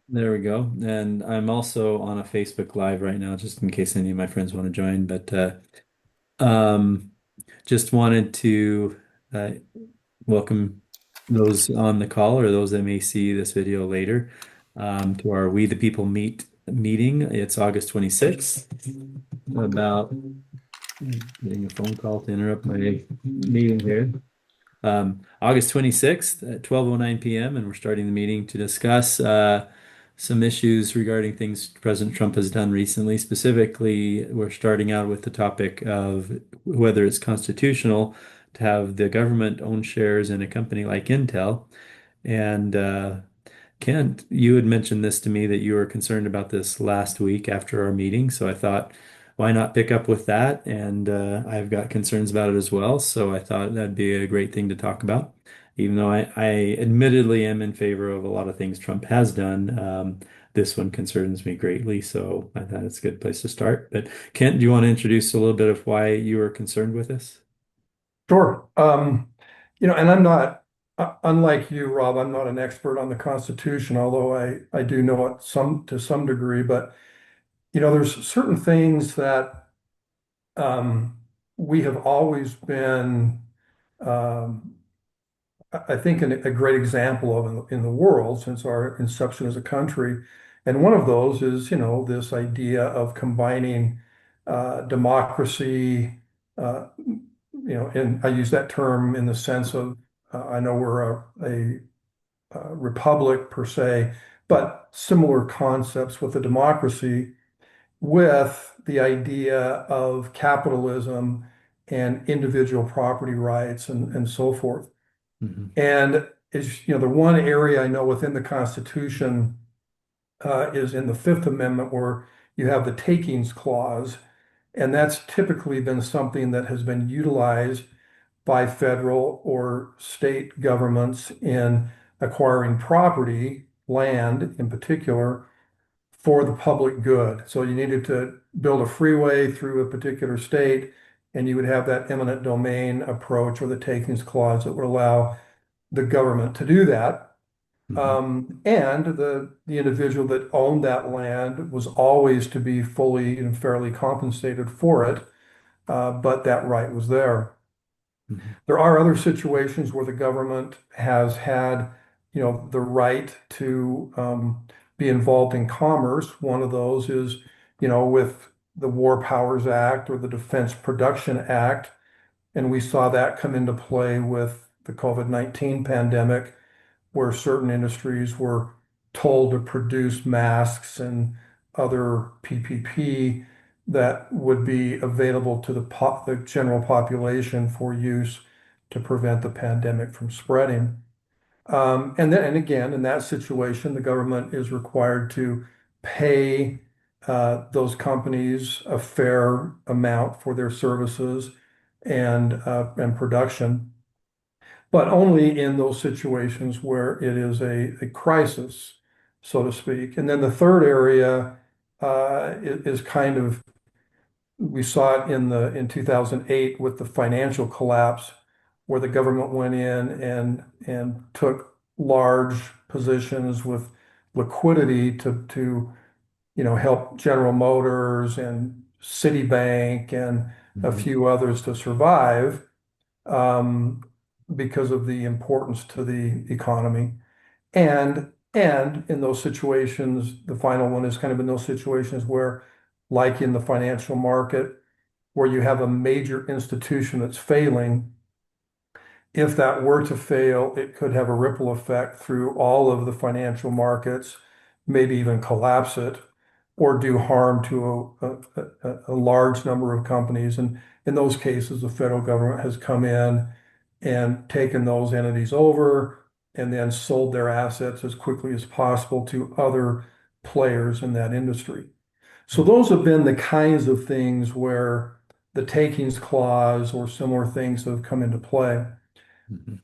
There we go. And I'm also on a Facebook Live right now, just in case any of my friends want to join. But um, just wanted to uh, welcome those on the call or those that may see this video later to our We the People meeting. It's August 26th. About getting a phone call to interrupt my meeting here. August 26th at 12:09 p.m. and we're starting the meeting to discuss some issues regarding things President Trump has done recently. Specifically, we're starting out with the topic of whether it's constitutional to have the government own shares in a company like Intel. And Kent, you had mentioned this to me that you were concerned about this last week after our meeting. So I thought, why not pick up with that? And I've got concerns about it as well. So I thought that'd be a great thing to talk about. Even though I admittedly am in favor of a lot of things Trump has done, this one concerns me greatly. So I thought it's a good place to start. But Kent, do you want to introduce a little bit of why you were concerned with this? Sure. And I'm not, unlike you, Rob, I'm not an expert on the Constitution, although I do know it to some degree. But, there's certain things that um, we have always been, um, I think, a great example of in the world since our inception as a country. And one of those is, this idea of combining democracy, and I use that term in the sense of I know we're a republic per se, but similar concepts with a democracy, with the idea of capitalism and individual property rights and so forth. Hmm. And the one area I know within the Constitution is in the Fifth Amendment where you have the takings clause, and that's typically been something that has been utilized by federal or state governments in acquiring property, land in particular, for the public good. So you needed to build a freeway through a particular state, and you would have that eminent domain approach or the takings clause that would allow the government to do that. Hmm. And the individual that owned that land was always to be fully and fairly compensated for it, but that right was there. Hmm. There are other situations where the government has had, the right to be involved in commerce. One of those is, with the War Powers Act or the Defense Production Act, and we saw that come into play with the COVID-19 pandemic, where certain industries were told to produce masks and other PPP that would be available to the general population for use to prevent the pandemic from spreading. And again, in that situation, the government is required to pay those companies a fair amount for their services and production, but only in those situations where it is a crisis, so to speak. And then the third area is kind of, we saw it in 2008 with the financial collapse, where the government went in and took large positions with liquidity to help General Motors and Citibank and a Hmm. few others to survive, um, because of the importance to the economy. And in those situations, the final one is kind of in those situations where, like in the financial market, where you have a major institution that's failing, if that were to fail, it could have a ripple effect through all of the financial markets, maybe even collapse it or do harm to a large number of companies. And in those cases, the federal government has come in and taken those entities over and then sold their assets as quickly as possible to other players in that industry. So those have been the kinds of things where the takings clause or similar things have come into play. Hmm.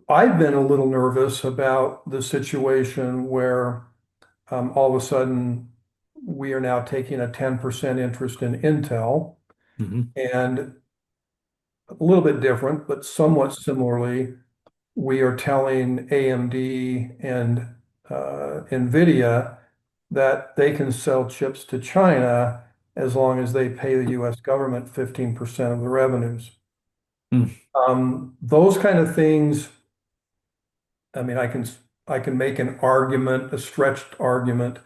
I've been a little nervous about the situation where all of a sudden we are now taking a 10% interest in Intel, Hmm. and a little bit different, but somewhat similarly, we are telling AMD and NVIDIA that they can sell chips to China as long as they pay the US government 15% of the revenues. Mm. Those kind of things, I mean, I can make an argument, a stretched argument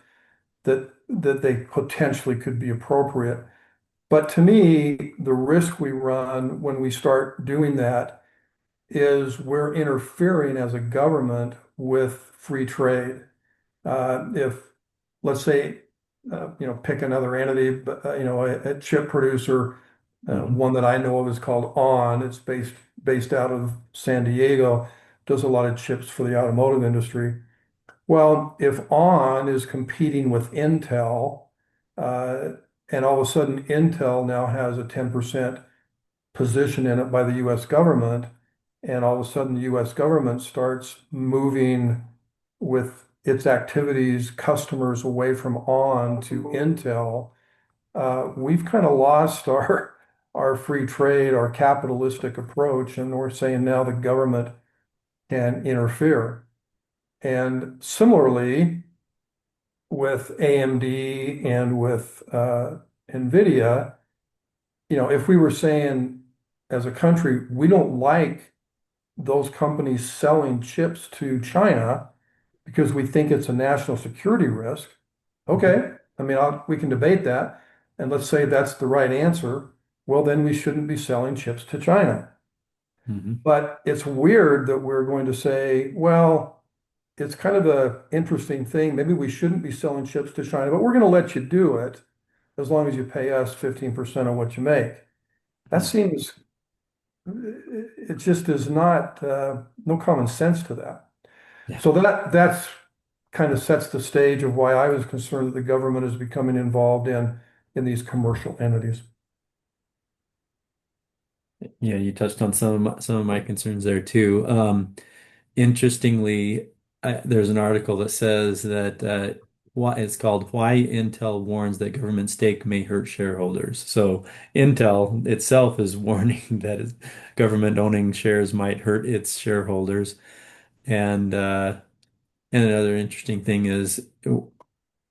that they potentially could be appropriate. But to me, the risk we run when we start doing that is we're interfering as a government with free trade. If, let's say, pick another entity, but a chip producer, Hmm. one that I know of is called ON. It's based out of San Diego, does a lot of chips for the automotive industry. Well, if ON is competing with Intel, uh, and all of a sudden Intel now has a 10% position in it by the US government, and all of a sudden the US government starts moving with its activities, customers away from ON to Intel, we've kind of lost our free trade, our capitalistic approach, and we're saying now the government can interfere. And similarly, with AMD and with NVIDIA, if we were saying as a country, we don't like those companies selling chips to China because we think it's a national security risk. Hmm. Okay, I mean, we can debate that. And let's say that's the right answer. Well, then we shouldn't be selling chips to China. Hmm. But it's weird that we're going to say, well, it's kind of an interesting thing. Maybe we shouldn't be selling chips to China, but we're going to let you do it as long as you pay us 15% of what you make. That Hmm. seems, it just is not, no common sense to that. Yeah. So that's kind of sets the stage of why I was concerned that the government is becoming involved in these commercial entities. Yeah, you touched on some of my concerns there too. Interestingly, there's an article that says that why it's called "Why Intel Warns That Government Stake May Hurt Shareholders." So Intel itself is warning that government owning shares might hurt its shareholders. And another interesting thing is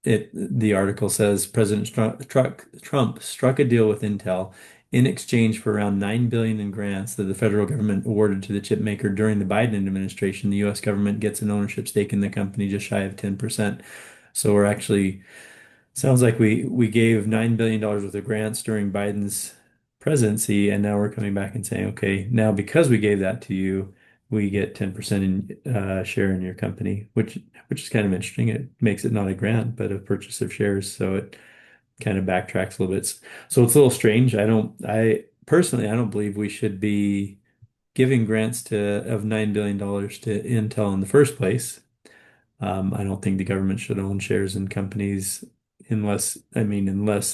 the article says Trump struck a deal with Intel in exchange for around 9 billion in grants that the federal government awarded to the chip maker during the Biden administration. The US government gets an ownership stake in the company just shy of 10%. So we're actually sounds like we gave $9 billion worth of grants during Biden's presidency, and now we're coming back and saying, okay, now because we gave that to you, we get 10% in share in your company, which is kind of interesting. It makes it not a grant, but a purchase of shares. So it kind of backtracks a little bit. So it's a little strange. I personally, I don't believe we should be giving grants to of $9 billion to Intel in the first place. I don't think the government should own shares in companies unless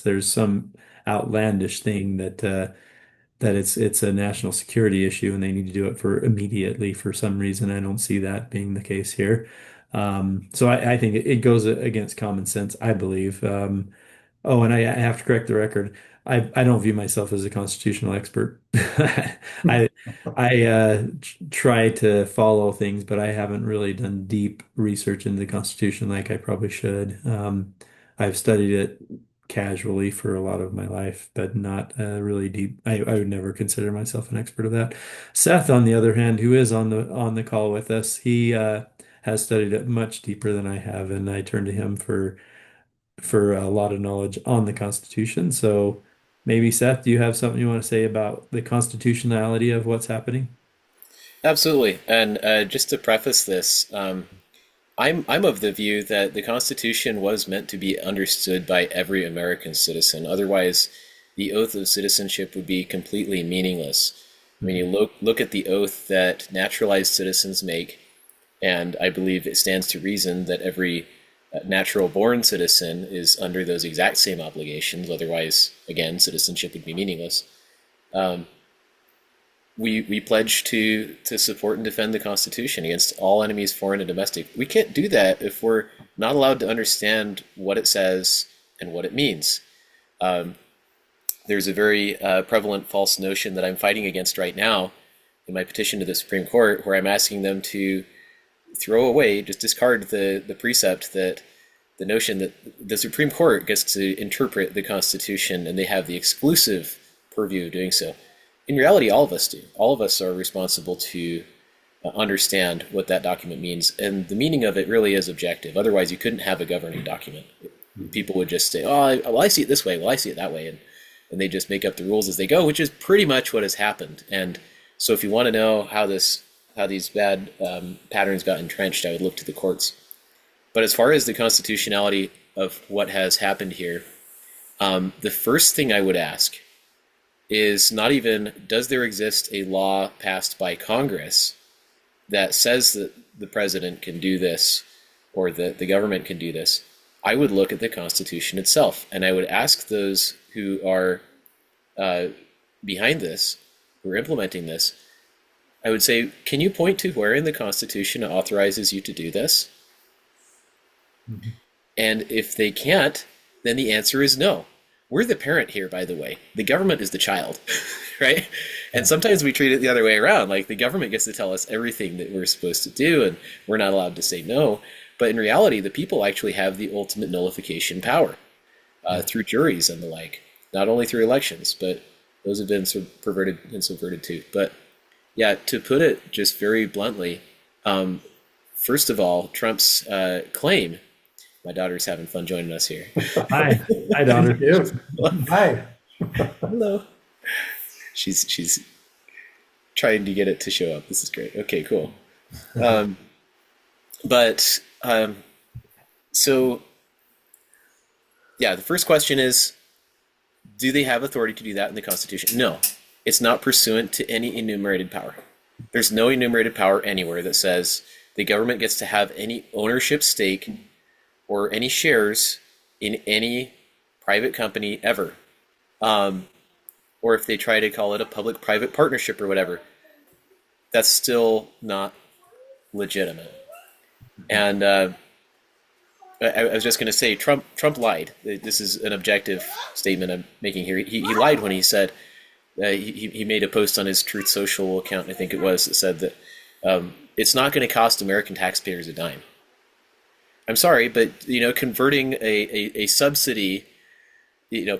there's some outlandish thing that it's a national security issue and they need to do it for immediately for some reason. I don't see that being the case here. So I think it goes against common sense, I believe. Oh, and I have to correct the record. I don't view myself as a constitutional expert. I try to follow things, but I haven't really done deep research into the Constitution like I probably should. I've studied it casually for a lot of my life, but not really deep. I would never consider myself an expert of that. Seth, on the other hand, who is on the call with us, he has studied it much deeper than I have, and I turn to him for a lot of knowledge on the Constitution. So maybe Seth, do you have something you want to say about the constitutionality of what's happening? Absolutely. And just to preface this, I'm of the view that the Constitution was meant to be understood by every American citizen. Otherwise, the oath of citizenship would be completely meaningless. I mean, you Mhm. look at the oath that naturalized citizens make, and I believe it stands to reason that every natural born citizen is under those exact same obligations. Otherwise, again, citizenship would be meaningless. We pledge to support and defend the Constitution against all enemies, foreign and domestic. We can't do that if we're not allowed to understand what it says and what it means. There's a very prevalent false notion that I'm fighting against right now in my petition to the Supreme Court, where I'm asking them to throw away, just discard the precept that the notion that the Supreme Court gets to interpret the Constitution and they have the exclusive purview of doing so. In reality, all of us do. All of us are responsible to understand what that document means, and the meaning of it really is objective. Otherwise, you couldn't have a governing document. People would just say, "Oh, well, I see it this way. Well, I see it that way," and they just make up the rules as they go, which is pretty much what has happened. And so, if you want to know how these bad patterns got entrenched, I would look to the courts. But as far as the constitutionality of what has happened here, the first thing I would ask is not even does there exist a law passed by Congress that says that the president can do this or that the government can do this. I would look at the Constitution itself, and I would ask those who are behind this, who are implementing this, I would say, can you point to where in the Constitution it authorizes you to do this? Mm-hmm. And if they can't, then the answer is no. We're the parent here, by the way. The government is the child, right? And sometimes we treat it the other way around. Like the government gets to tell us everything that we're supposed to do, and we're not allowed to say no. But in reality, the people actually have the ultimate nullification power through juries and the like. Not only through elections, but those have been sort of perverted and subverted too. But yeah, to put it just very bluntly, first of all, Trump's claim. My daughter's having fun joining us here. Hi, hi, daughter. Yes. Hi. Hello. She's trying to get it to show up. This is great. Okay, cool. So yeah, the first question is, do they have authority to do that in the Constitution? No, it's not pursuant to any enumerated power. There's no enumerated power anywhere that says the government gets to have any ownership stake or any shares in any private company ever. Or if they try to call it a public-private partnership or whatever, that's still not legitimate. And I was just going to say, Trump lied. This is an objective statement I'm making here. He lied when he said, he made a post on his Truth Social account, I think it was, that said that it's not going to cost American taxpayers a dime. I'm sorry, but converting a subsidy,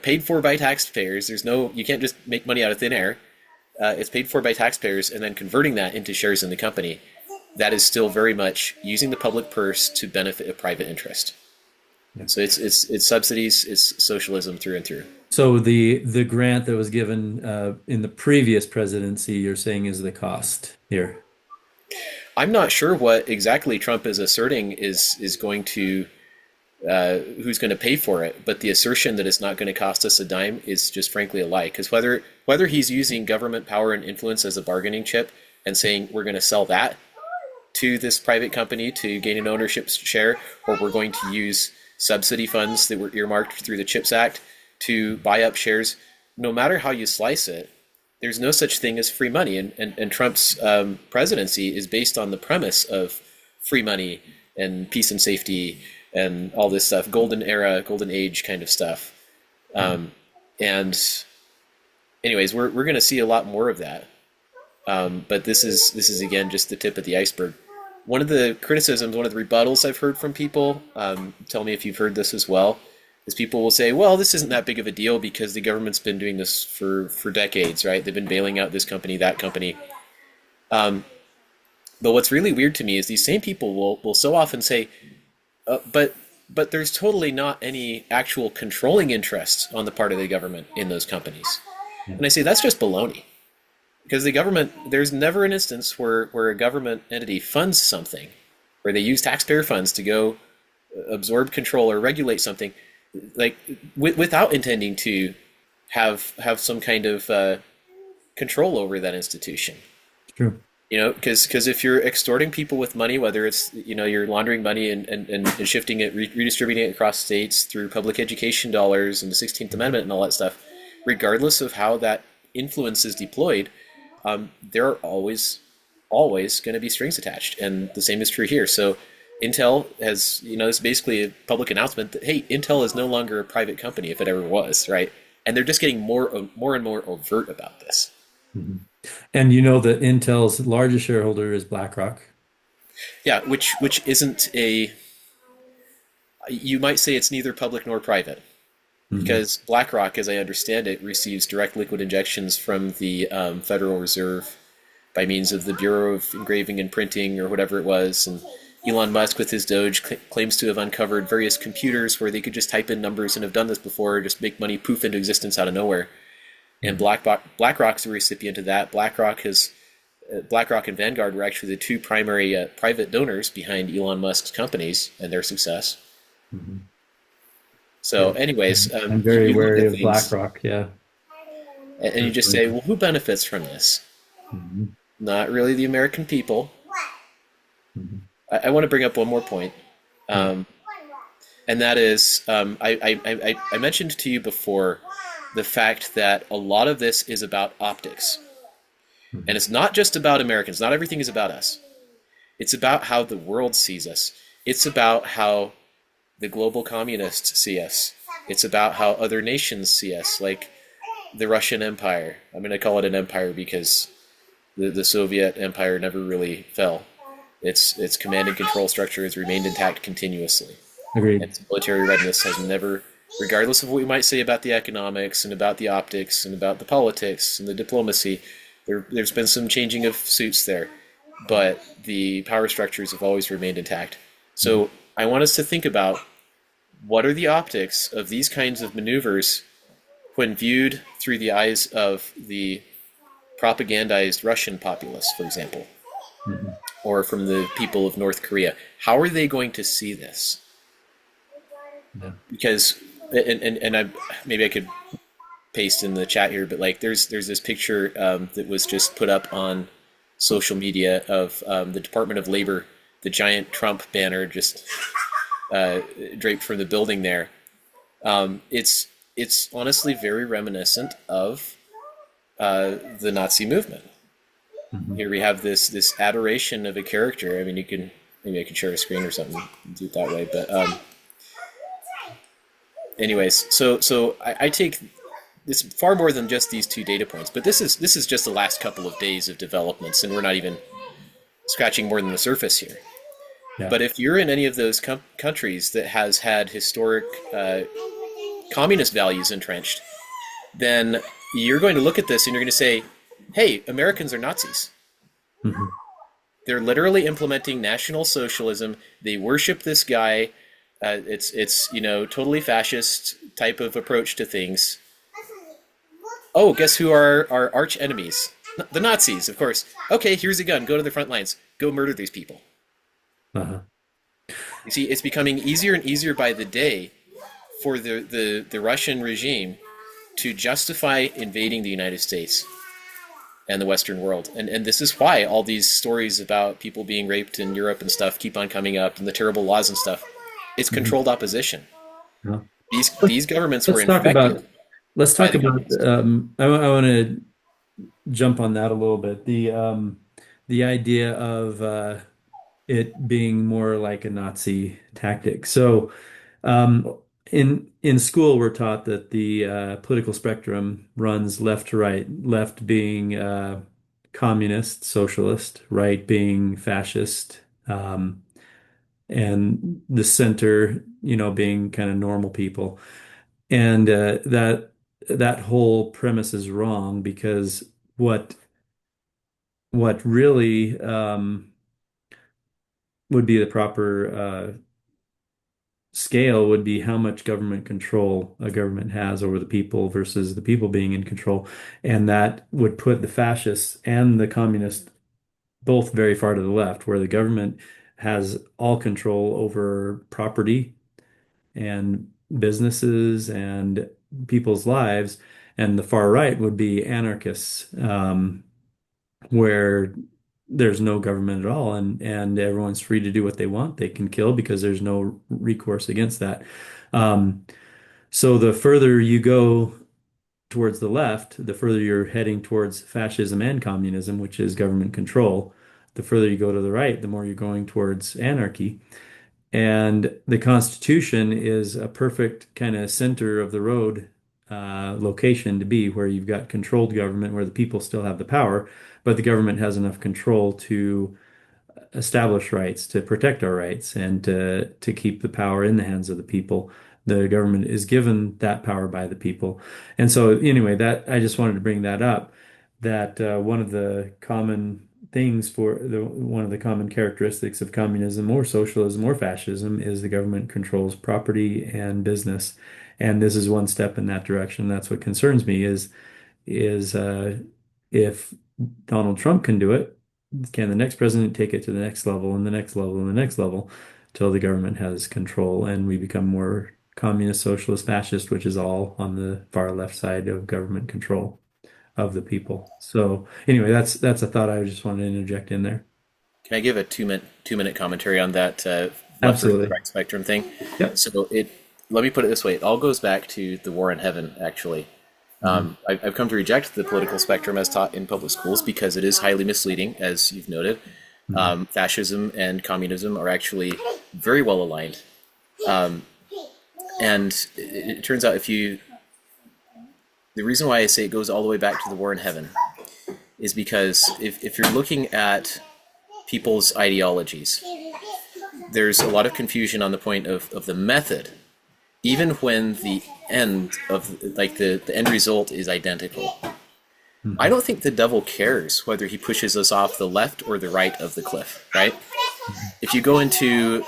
paid for by taxpayers. You can't just make money out of thin air. It's paid for by taxpayers, and then converting that into shares in the company. That is still very much using the public purse to benefit a private interest. Yeah. So it's subsidies, it's socialism through and through. So the grant that was given in the previous presidency, you're saying is the cost here. I'm not sure what exactly Trump is asserting is going to, who's going to pay for it, but the assertion that it's not going to cost us a dime is just frankly a lie. Because whether he's using government power and influence as a bargaining chip and saying we're going to sell that to this private company to gain an ownership share, or we're going to use subsidy funds that were earmarked through the CHIPS Act to buy up shares, no matter how you slice it, there's no such thing as free money. And Trump's presidency is based on the premise of free money and peace and safety and all this stuff, golden era, golden age kind of stuff. And anyways, we're going to see a lot more of that. But this is again just the tip of the iceberg. One of the criticisms, one of the rebuttals I've heard from people, tell me if you've heard this as well, is people will say, well, this isn't that big of a deal because the government's been doing this for decades, right? They've been bailing out this company, that company. But what's really weird to me is these same people will so often say, but there's totally not any actual controlling interest on the part of the government in those companies. And I say, that's just baloney. Because the government, there's never an instance where a government entity funds something, where they use taxpayer funds to go absorb, control, or regulate something, like without intending to have some kind of control over that institution. True. Because if you're extorting people with money, whether it's you're laundering money and shifting it, redistributing it across states through public education dollars and the 16th Amendment and all that stuff, regardless of how that influence is deployed, there are always going to be strings attached, and the same is true here. So Intel has, it's basically a public announcement that, hey, Intel is no longer a private company if it ever was, right? And they're just getting more and more overt about this. Mm-hmm. And that Intel's largest shareholder is BlackRock. Yeah, which isn't You might say it's neither public nor private Hmm. because BlackRock, as I understand it, receives direct liquid injections from the Federal Reserve by means of the Bureau of Engraving and Printing or whatever it was. And Elon Musk, with his Doge, claims to have uncovered various computers where they could just type in numbers and have done this before, just make money poof into existence out of nowhere. And Hmm. BlackRock's a recipient of that. BlackRock and Vanguard were actually the two primary private donors behind Elon Musk's companies and their success. Hmm. So, Yeah. anyways, I'm you, very you look wary at of things BlackRock. Yeah, and you just personally. say, well, who benefits from this? Hmm. Not really the American people. Hmm. I want to bring up one more point, Yeah. um, and that is I mentioned to you before the fact that a lot of this is about optics. And Hmm. it's not just about Americans. Not everything is about us. It's about how the world sees us. It's about how the global communists see us. It's about how other nations see us, like the Russian Empire. I'm going to call it an empire because the Soviet Empire never really fell. Its command and control structure has remained intact continuously. Agreed. Its military readiness has never, regardless of what we might say about the economics and about the optics and about the politics and the diplomacy, there's been some changing of suits there, but the power structures have always remained intact. Mhm. So I want us to think about what are the optics of these kinds of maneuvers when viewed through the eyes of the propagandized Russian populace, for example, Mhm. or from the people of North Korea. How are they going to see this? Yeah. Because and I maybe I could paste in the chat here, but like there's this picture that was just put up on social media of the Department of Labor, the giant Trump banner just draped from the building there. It's honestly very reminiscent of the Nazi movement. Mhm. Here we have this adoration of a character. I mean, you can maybe I can share a screen or something and do it that way. But anyways, I take it's far more than just these two data points. But this is just the last couple of days of developments, and we're not even scratching more than the surface here. Yeah. But if you're in any of those countries that has had historic communist values entrenched, then you're going to look at this and you're going to say, "Hey, Americans are Nazis. Mhm. They're literally implementing National Socialism. They worship this guy. It's totally fascist type of approach to things. Oh, guess who are our arch enemies? The Nazis, of course. Okay, here's a gun. Go to the front lines. Go murder these people." Uh-huh. You see, it's becoming easier and easier by the day for the Russian regime to justify invading the United States and the Western world. And this is why all these stories about people being raped in Europe and stuff keep on coming up and the terrible laws and stuff. It's Mhm. controlled opposition. Yeah. These governments were Let's talk about infected let's by talk the about communists. I want to jump on that a little bit. The idea of it being more like a Nazi tactic. So in school we're taught that the political spectrum runs left to right, left being communist, socialist, right being fascist, and the center, being kind of normal people. And that whole premise is wrong because what what really would be the proper scale would be how much government control a government has over the people versus the people being in control. And that would put the fascists and the communists both very far to the left, where the government has all control over property and businesses and people's lives. And the far right would be anarchists, where there's no government at all, and everyone's free to do what they want. They can kill because there's no recourse against that. Um, so the further you go towards the left, the further you're heading towards fascism and communism, which is government control. The further you go to the right, the more you're going towards anarchy. And the Constitution is a perfect kind of center of the road location to be, where you've got controlled government, where the people still have the power, but the government has enough control to establish rights, to protect our rights, and to keep the power in the hands of the people. The government is given that power by the people. And so anyway, that I just wanted to bring that up, that one of the common things for the one of the common characteristics of communism or socialism or fascism is the government controls property and business. And this is one step in that direction. That's what concerns me is if Donald Trump can do it, can the next president take it to the next level and the next level and the next level till the government has control and we become more communist, socialist, fascist, which is all on the far left side of government control of the people. So anyway, that's a thought I just wanted to interject in there. Can I give a two minute commentary on that left versus Absolutely. right spectrum thing? Yep. So it let me put it this way: it all goes back to the war in heaven. Actually, Hmm. I've come to reject the political spectrum as taught in public schools because it is highly misleading, as you've noted. Hmm. Fascism and communism are actually very well aligned, um, and it turns out if you the reason why I say it goes all the way back to the war in heaven is because if you're looking at people's ideologies, there's a lot of confusion on the point of the method, even when the end of like the end result is identical. I Hmm. don't think the devil cares whether he pushes us off the left or the right of the cliff, right? If you go into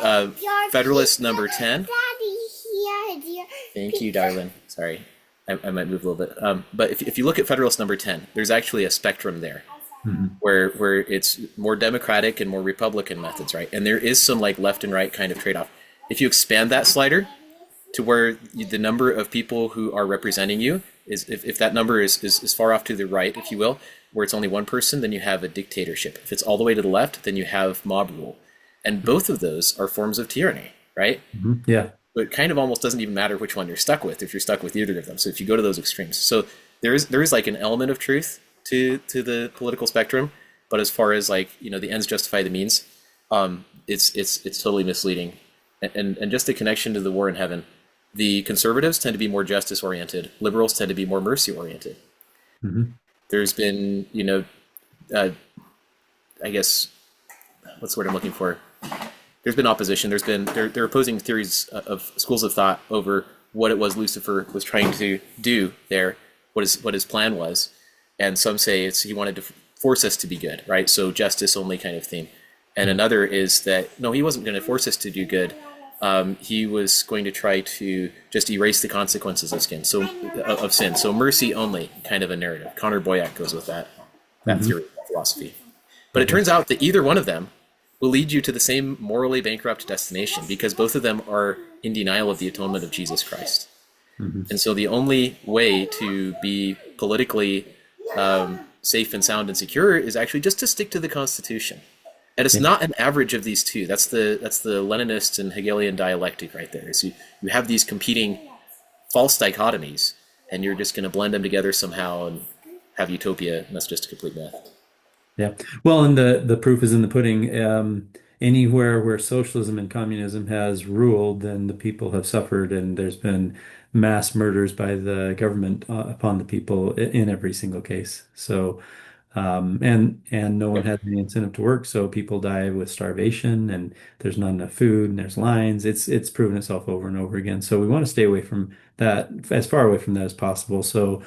Federalist number 10, thank you, darling. Sorry, I might move a little bit. But if you look at Federalist number 10, there's actually a spectrum there Hmm. where it's more democratic and more republican methods, right? And there is some like left and right kind of trade-off. If you expand that slider to where the number of people who are representing you is, if that number is far off to the right, if you will, where it's only one person, then you have a dictatorship. If it's all the way to the left, then you have mob rule. And both of those are forms of tyranny, right? Hmm. Yeah. But it kind of almost doesn't even matter which one you're stuck with if you're stuck with either of them. So if you go to those extremes, so there is like an element of truth to the political spectrum, but as far as like the ends justify the means, it's totally misleading. And just the connection to the war in heaven, the conservatives tend to be more justice oriented, liberals tend to be more mercy oriented. Hmm. There's been uh, I guess what's the word I'm looking for? There's been opposition. They're opposing theories of schools of thought over what it was Lucifer was trying to do there, what his plan was, and some say it's he wanted to force us to be good, right? So justice only kind of theme, and another is that no, he wasn't going to force us to do good. He was going to try to just erase the consequences of sin. So mercy only kind of a narrative. Connor Boyack goes with that Hmm. theory of philosophy. But it Okay. turns out that either one of them will lead you to the same morally bankrupt destination because both of them are in denial of the atonement of Jesus Christ. Hmm. And so the only way to be politically safe and sound and secure is actually just to stick to the Constitution. And it's Yeah. not an average of these two. That's the Leninist and Hegelian dialectic right there. Is you have these competing false dichotomies, and you're just going to blend them together somehow and have utopia. And that's just a complete myth. Yeah. Well, and the proof is in the pudding. Anywhere where socialism and communism has ruled, then the people have suffered, and there's been mass murders by the government upon the people in every single case. So, and no one Yep. has any incentive to work, so people die with starvation, and there's not enough food, and there's lines. It's proven itself over and over again. So we want to stay away from that, as far away from that as possible. So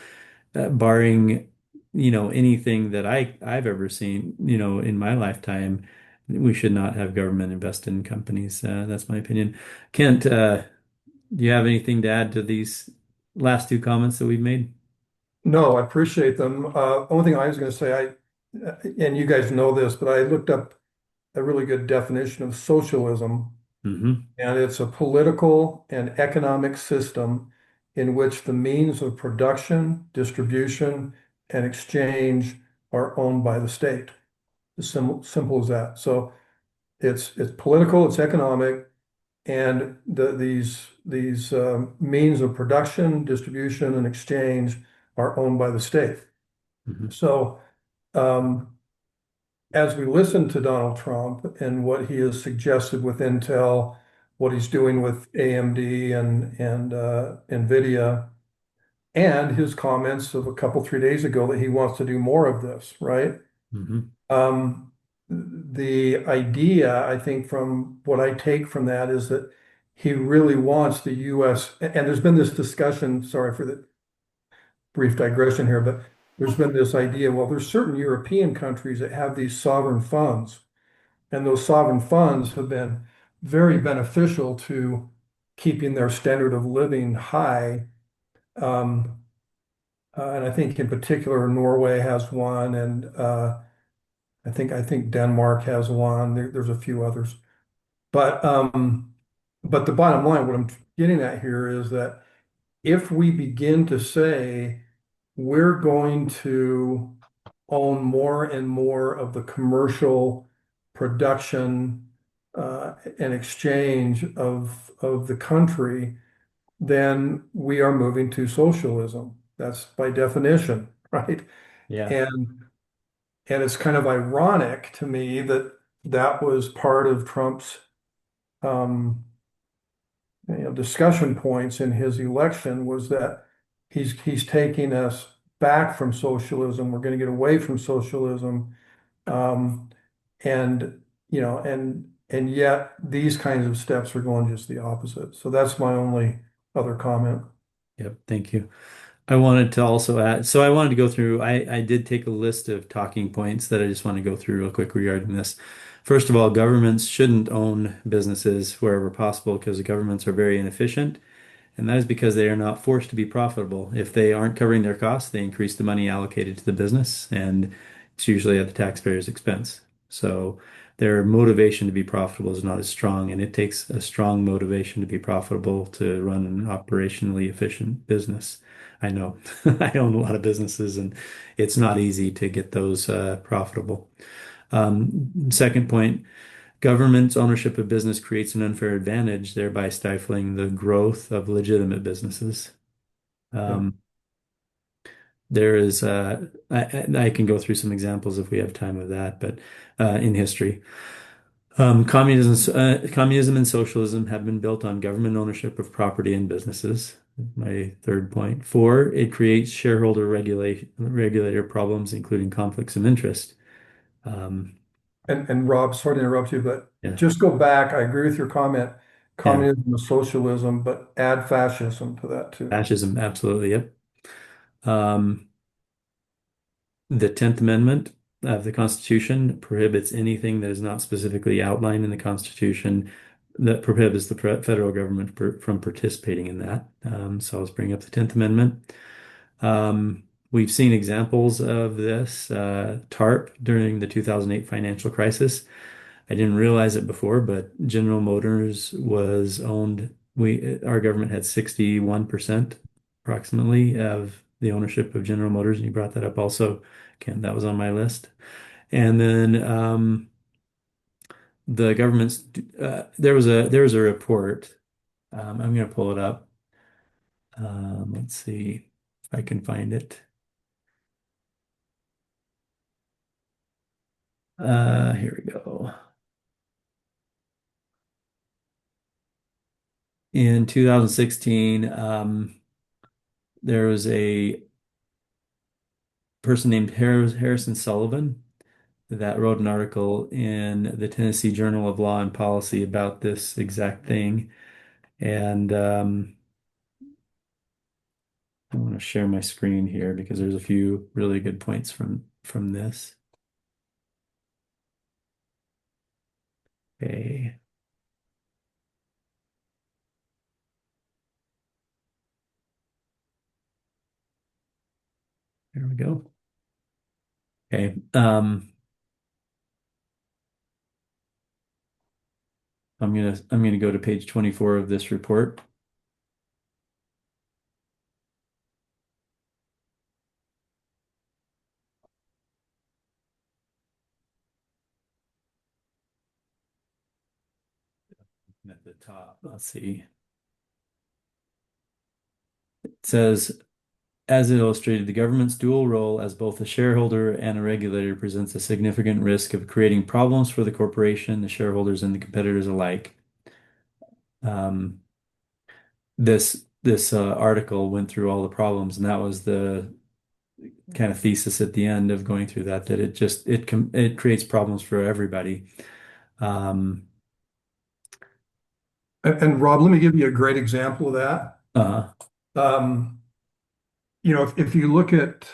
barring, anything that I've ever seen, in my lifetime, we should not have government invest in companies. That's my opinion. Kent, do you have anything to add to these last two comments that we've made? No, I appreciate them. Only thing I was going to say, and you guys know this, but I looked up a really good definition of socialism, Hmm. and it's a political and economic system in which the means of production, distribution, and exchange are owned by the state. As simple as that. So it's political, it's economic, and these means of production, distribution, and exchange are owned by the state. Hmm. So um, as we listen to Donald Trump and what he has suggested with Intel, what he's doing with AMD and NVIDIA, and his comments of a couple, 3 days ago that he wants to do more of this, right? Hmm. Um, the idea, I think, from what I take from that is that he really wants the US, and there's been this discussion, sorry for the brief digression here, but there's been this idea, well, there's certain European countries that have these sovereign funds, and those sovereign funds have been very beneficial to keeping their standard of living high. Um, and I think in particular, Norway has one, and I think Denmark has one. There's a few others. But but the bottom line, what I'm getting at here is that if we begin to say we're going to own more and more of the commercial production and exchange of the country, then we are moving to socialism. That's by definition, right? Yeah. And and it's kind of ironic to me that that was part of Trump's um, discussion points in his election was that he's taking us back from socialism. We're going to get away from socialism, um, and and yet these kinds of steps are going just the opposite. So that's my only other comment. Yep. Thank you. I wanted to also add, so I wanted to go through, I did take a list of talking points that I just want to go through real quick regarding this. First of all, governments shouldn't own businesses wherever possible because the governments are very inefficient. And that is because they are not forced to be profitable. If they aren't covering their costs, they increase the money allocated to the business, and it's usually at the taxpayer's expense. So their motivation to be profitable is not as strong, and it takes a strong motivation to be profitable to run an operationally efficient business. I know I own a lot of businesses, and it's not easy to get those profitable. Second point, government's ownership of business creates an unfair advantage, thereby stifling the growth of legitimate businesses. Yeah. Um, there is, I can go through some examples if we have time of that, but in history, communism and socialism have been built on government ownership of property and businesses. My third point. Four, it creates shareholder regulator problems, including conflicts of interest. Um, And Rob, sorry to interrupt you, but yeah, just go back. I agree with your comment. yeah. Communism is socialism, but add fascism to that too. Fascism, absolutely, yep. Um, the 10th Amendment of the Constitution prohibits anything that is not specifically outlined in the Constitution that prohibits the federal government from participating in that. So let's bring up the 10th Amendment. We've seen examples of this TARP during the 2008 financial crisis. I didn't realize it before, but General Motors was owned. Our government had 61% approximately of the ownership of General Motors, and you brought that up also. Ken, that was on my list. And then the government's there was a report. I'm going to pull it up. Let's see if I can find it. Here we go. In 2016, there was a person named Harrison Sullivan that wrote an article in the Tennessee Journal of Law and Policy about this exact thing. And I want to share my screen here because there's a few really good points from this. Okay, there we go. Okay, I'm gonna go to page 24 of this report. At the top, let's see. It says, as illustrated, the government's dual role as both a shareholder and a regulator presents a significant risk of creating problems for the corporation, the shareholders, and the competitors alike. Um, this article went through all the problems, and that was kind of thesis at the end of going through that, that it creates problems for everybody. Um, And Rob, let me give you a great example of that. uh, Um, you know, if you look at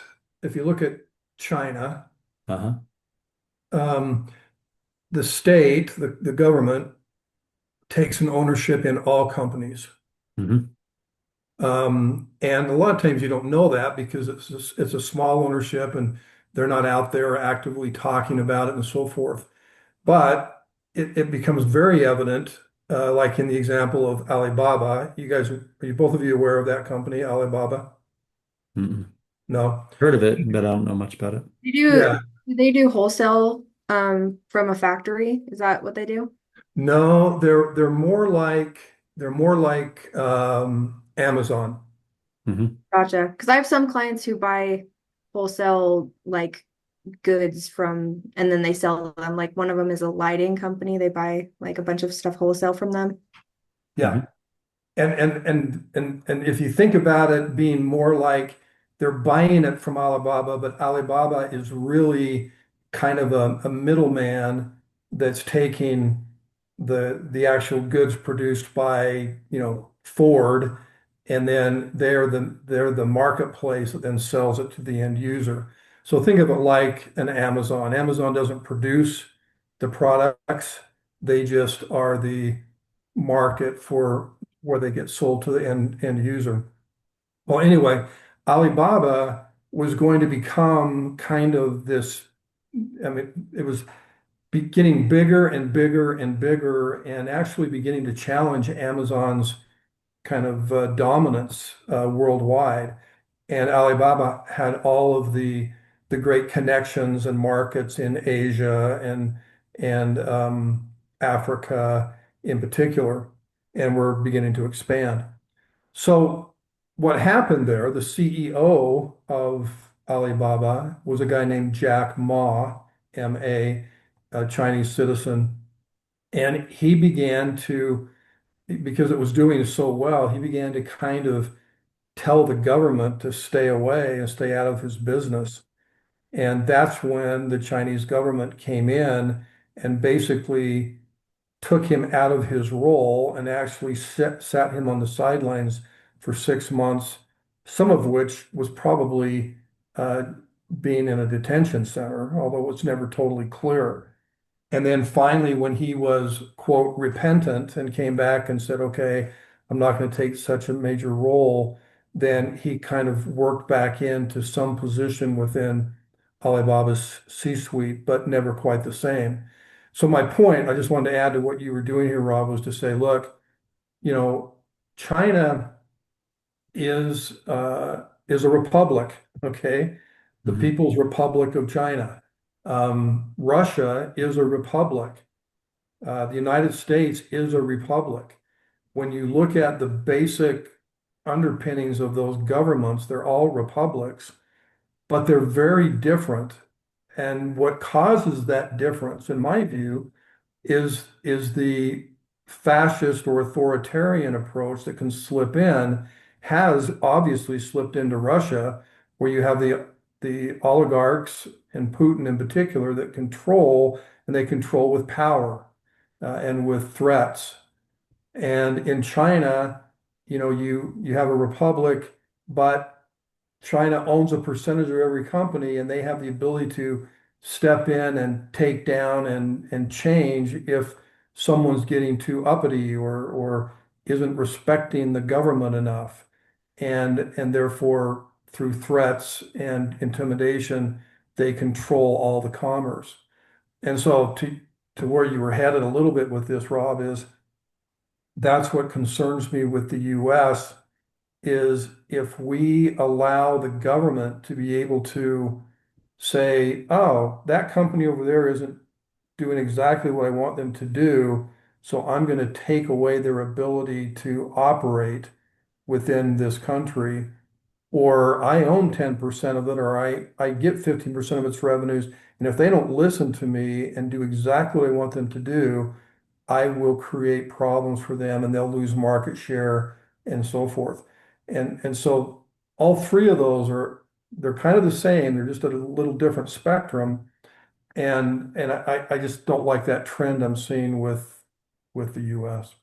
China, uh-huh. um, the state, the government takes an ownership in all companies. Hmm. And a lot of times you don't know that because it's a small ownership and they're not out there actively talking about it and so forth. But it becomes very evident, like in the example of Alibaba. Are you both of you aware of that company, Alibaba? Mm-mm. No. Heard of it, but I don't know much about it. Yeah. Do they do wholesale from a factory? Is that what they do? No, they're more like Amazon. Hmm. Gotcha. Because I have some clients who buy wholesale like goods from and then they sell them. Like one of them is a lighting company. They buy like a bunch of stuff wholesale from them. Yeah. And if you think about it being more like they're buying it from Alibaba, but Alibaba is really kind of a middleman that's taking the actual goods produced by, Ford, and then they're the marketplace that then sells it to the end user. So think of it like an Amazon. Amazon doesn't produce the products, they just are the market for where they get sold to the end user. Well, anyway, Alibaba was going to become kind of this. I mean, it was getting bigger and bigger and bigger, and actually beginning to challenge Amazon's kind of dominance worldwide. And Alibaba had all of the great connections and markets in Asia and Africa in particular, and were beginning to expand. So what happened there, the CEO of Alibaba was a guy named Jack Ma, M.A., a Chinese citizen, and he began to, because it was doing so well, he began to kind of tell the government to stay away and stay out of his business. And that's when the Chinese government came in and basically took him out of his role and actually sat him on the sidelines for 6 months, some of which was probably uh, being in a detention center, although it's never totally clear. And then finally, when he was, quote, repentant and came back and said, okay, I'm not going to take such a major role, then he kind of worked back into some position within Alibaba's C-suite, but never quite the same. So my point, I just wanted to add to what you were doing here, Rob, was to say, look, you know, China is a republic, okay? The Hmm. People's Republic of China. Russia is a republic. The United States is a republic. When you look at the basic underpinnings of those governments, they're all republics, but they're very different. And what causes that difference, in my view, is the fascist or authoritarian approach that can slip in, has obviously slipped into Russia, where you have the oligarchs and Putin in particular that control, and they control with power and with threats. And in China, you have a republic, but China owns a percentage of every company, and they have the ability to step in and take down and change if someone's getting too uppity or isn't respecting the government enough. And therefore, through threats and intimidation, they control all the commerce. And so to where you were headed a little bit with this, Rob, is that's what concerns me with the US is if we allow the government to be able to say, oh, that company over there isn't doing exactly what I want them to do, so I'm going to take away their ability to operate within this country, or I own 10% of it, or I get 15% of its revenues. And if they don't listen to me and do exactly what I want them to do, I will create problems for them and they'll lose market share and so forth. And so all three of those are they're kind of the same. They're just at a little different spectrum. And I just don't like that trend I'm seeing with the US.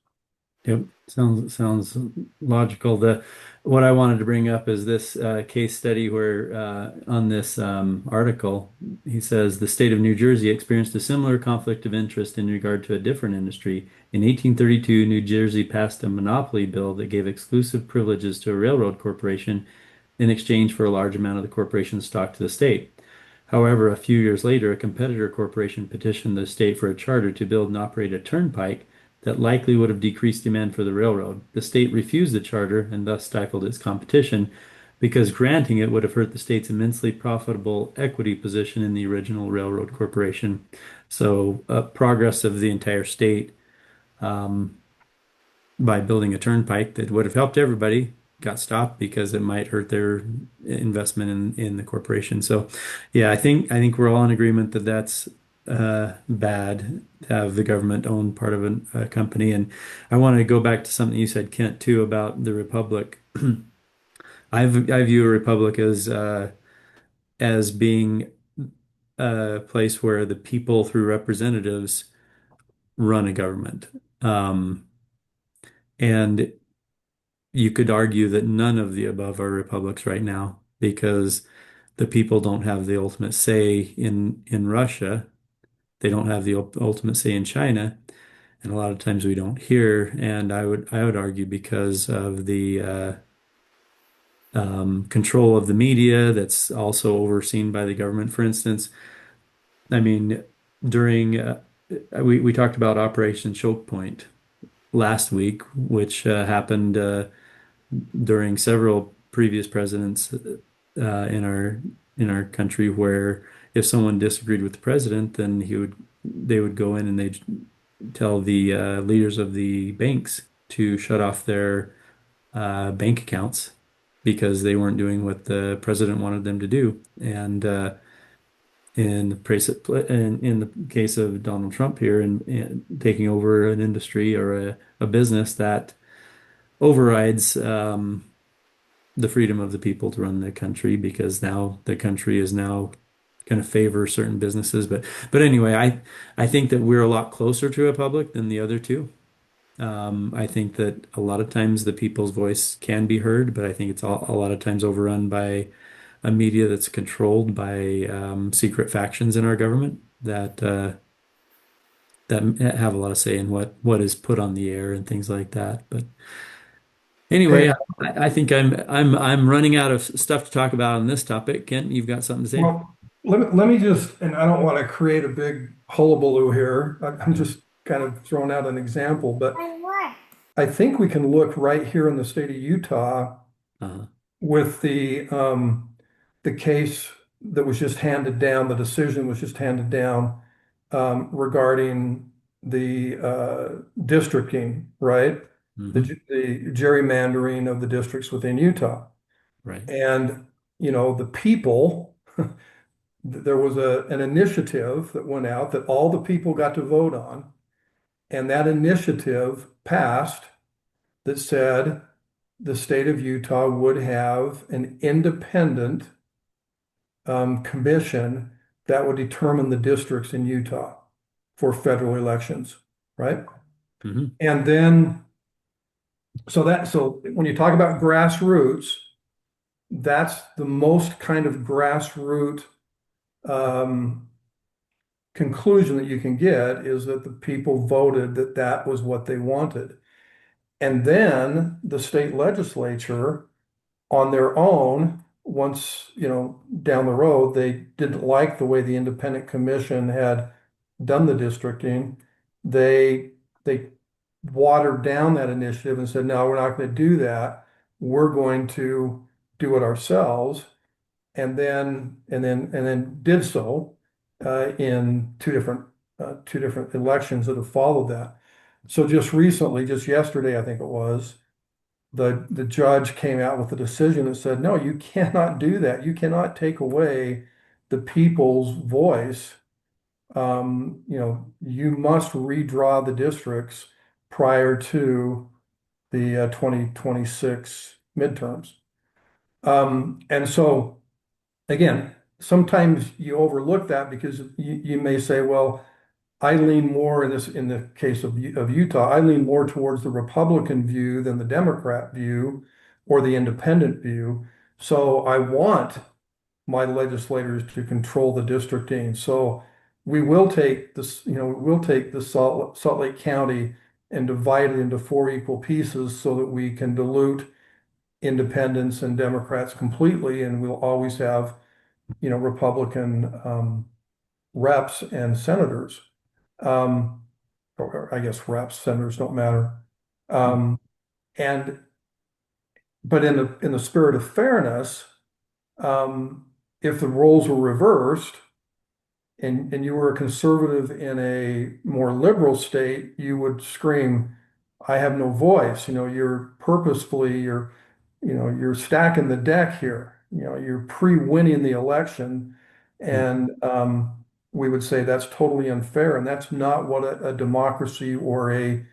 Yep, sounds logical. The what I wanted to bring up is this case study where on this article, he says the state of New Jersey experienced a similar conflict of interest in regard to a different industry. In 1832, New Jersey passed a monopoly bill that gave exclusive privileges to a railroad corporation in exchange for a large amount of the corporation's stock to the state. However, a few years later, a competitor corporation petitioned the state for a charter to build and operate a turnpike that likely would have decreased demand for the railroad. The state refused the charter and thus stifled its competition because granting it would have hurt the state's immensely profitable equity position in the original railroad corporation. So, progress of the entire state um, by building a turnpike that would have helped everybody got stopped because it might hurt their investment in the corporation. So, yeah, I think we're all in agreement that that's bad to have the government own part of a company. And I want to go back to something you said, Kent, too, about the republic. I view a republic as being a place where the people through representatives run a government. Um, and you could argue that none of the above are republics right now because the people don't have the ultimate say in Russia. They don't have the ultimate say in China, and a lot of times we don't hear. And I would argue because of the control of the media that's also overseen by the government. For instance, I mean, during we talked about Operation Choke Point last week, which happened during several previous presidents in our country, where if someone disagreed with the president, then they would go in and they'd tell the leaders of the banks to shut off their bank accounts because they weren't doing what the president wanted them to do. And in the case of Donald Trump here and taking over an industry or a business that overrides the freedom of the people to run the country because now the country is now going to favor certain businesses. But anyway, I think that we're a lot closer to a public than the other two. I think that a lot of times the people's voice can be heard, but I think it's a lot of times overrun by a media that's controlled by secret factions in our government that have a lot of say in what is put on the air and things like that. But Hey, anyway, I think I'm running out of stuff to talk about on this topic. Kent, you've got something to say? well, let me just, and I don't want to create a big hullabaloo here. I'm Mhm. just kind of throwing out an example, but I think we can look right here in the state of Utah Uh, with the case that was just handed down, the decision was just handed down regarding the districting, right? mhm. The gerrymandering of the districts within Utah. Right. And, the people, there was an initiative that went out that all the people got to vote on. And that initiative passed that said the state of Utah would have an independent commission that would determine the districts in Utah for federal elections, right? Hmm. And then, so when you talk about grassroots, that's the most kind of grassroots um, conclusion that you can get is that the people voted that that was what they wanted. And then the state legislature on their own, once, down the road, they didn't like the way the independent commission had done the districting. They watered down that initiative and said, no, we're not going to do that. We're going to do it ourselves. And then did so in two different elections that have followed that. So just recently, just yesterday, I think it was, the judge came out with a decision that said, no, you cannot do that. You cannot take away the people's voice. You must redraw the districts prior to the 2026 midterms. And so again, sometimes you overlook that because you may say, well, I lean more in this, in the case of Utah, I lean more towards the Republican view than the Democrat view or the independent view. So I want my legislators to control the districting. So we will take this, we'll take the Salt Lake County and divide it into four equal pieces so that we can dilute independents and Democrats completely, and we'll always have, Republican reps and senators. Um, or I guess reps, senators don't matter. Um, and but in the spirit of fairness, um, if the roles were reversed, and you were a conservative in a more liberal state, you would scream, I have no voice. You're purposefully, you're stacking the deck here. You're pre-winning the election. And we would say that's totally unfair. And that's not what a democracy or a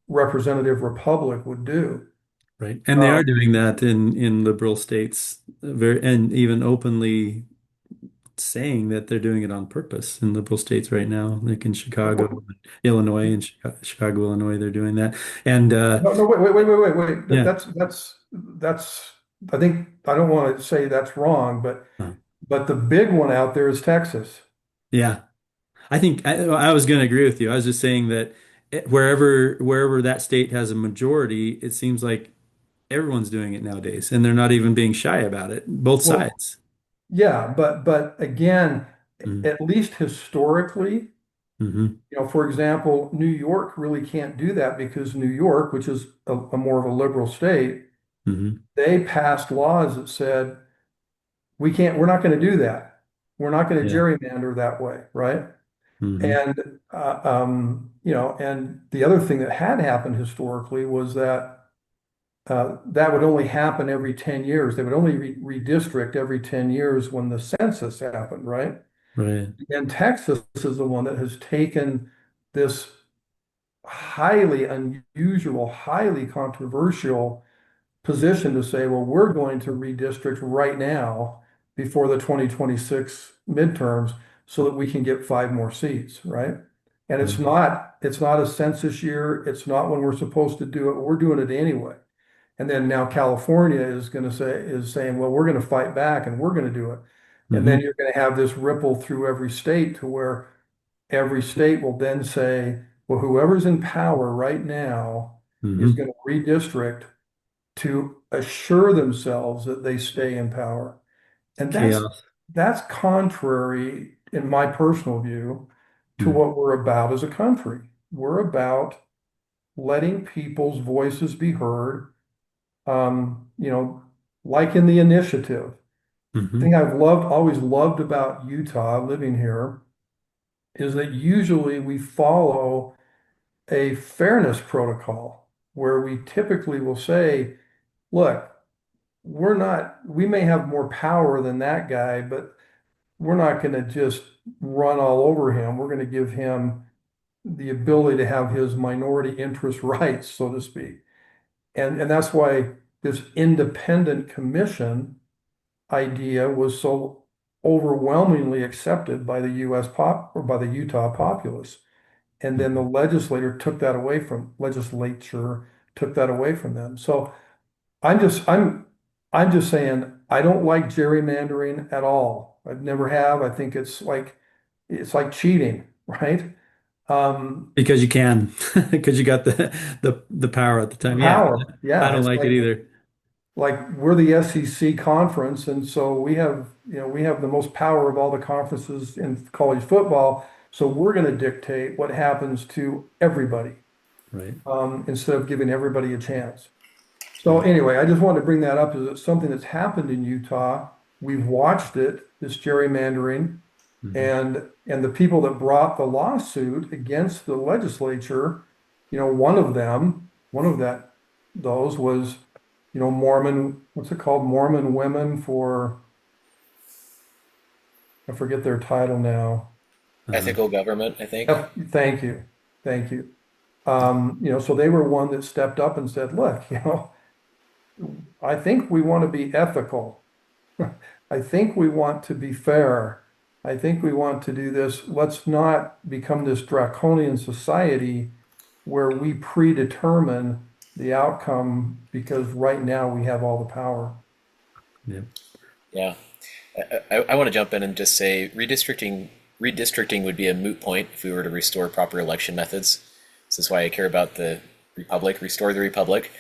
representative republic would do. Right. And they are Um, doing that in liberal states, very and even openly saying that they're doing it on purpose in liberal states right now, like in Chicago, Illinois, and Chicago, Illinois, they're doing that. And no, no, wait. yeah, That's, I think, I don't want to say that's wrong, but uh, the big one out there is Texas. yeah. I was going to agree with you. I was just saying that wherever that state has a majority, it seems like everyone's doing it nowadays, and they're not even being shy about it. Both Well, sides. yeah, but again, Mm-hmm. at least historically, Mm-hmm. for example, New York really can't do that because New York, which is a more of a liberal state, Mm-hmm. they passed laws that said we're not going to do that. We're not going to Yeah. gerrymander that way, right? Mm-hmm. And and the other thing that had happened historically was that that would only happen every 10 years. They would only redistrict every 10 years when the census happened, right? Right. And Texas is the one that has taken this highly unusual, highly controversial position to say, well, we're going to redistrict right now before the 2026 midterms so that we can get five more seats, right? And Right. it's not a census year. It's not when we're supposed to do it. We're doing it anyway. And then now California is saying, well, we're going to fight back and we're going to do it. And then Mm-hmm. you're going to have this ripple through every state to where every state will then say, well, whoever's in power right now is Mm-hmm. going to redistrict to assure themselves that they stay in power. And Chaos. that's contrary, in my personal view, to Mm. what we're about as a country. We're about letting people's voices be heard. Um, you know, like in the initiative. Mm-hmm. Thing always loved about Utah, living here, is that usually we follow a fairness protocol where we typically will say, look, we may have more power than that guy, but we're not going to just run all over him. We're going to give him the ability to have his minority interest rights, so to speak. And that's why this independent commission idea was so overwhelmingly accepted by the US pop or by the Utah populace. And then the legislature took that away from them. So I'm just I'm I'm just saying I don't like gerrymandering at all. I've never have. I think it's like cheating, right? Um, Because you can, because you got the power at the the time. Yeah, power, I yeah, don't it's like it either. like we're the SEC conference, and so we have the most power of all the conferences in college football. So we're going to dictate what happens to everybody, Right. instead of giving everybody a chance. So Right. anyway, I just wanted to bring that up as it's something that's happened in Utah. We've watched it, this gerrymandering, Mm-hmm. and the people that brought the lawsuit against the legislature, one of those was, Mormon, what's it called? Mormon Women for, I forget their title now. Uh, Ethical government, I think. Thank you. Thank you. So they were one that stepped up and said, look, I think we want to be ethical. I think we want to be fair. I think we want to do this. Let's not become this draconian society where we predetermine the outcome because right now we have all the power. Yeah. Yeah. I want to jump in and just say redistricting would be a moot point if we were to restore proper election methods. This is why I care about the republic, restore the republic,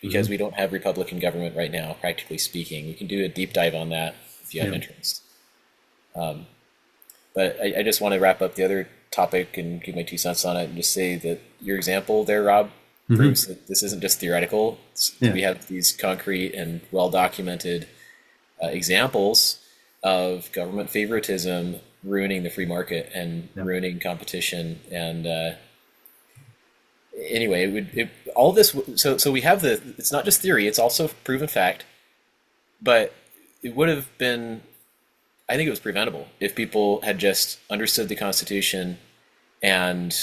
because Hmm. we don't have Republican government right now, practically speaking. We can do a deep dive on that if you have Yeah. interest. But I just want to wrap up the other topic and give my 2 cents on it and just say that your example there, Rob, Hmm. proves that this isn't just theoretical. Yeah. We have these concrete and well documented examples of government favoritism ruining the free market and Yeah. ruining competition. And anyway, all this. So we have the. It's not just theory; it's also proven fact. But it would have been. I think it was preventable if people had just understood the Constitution and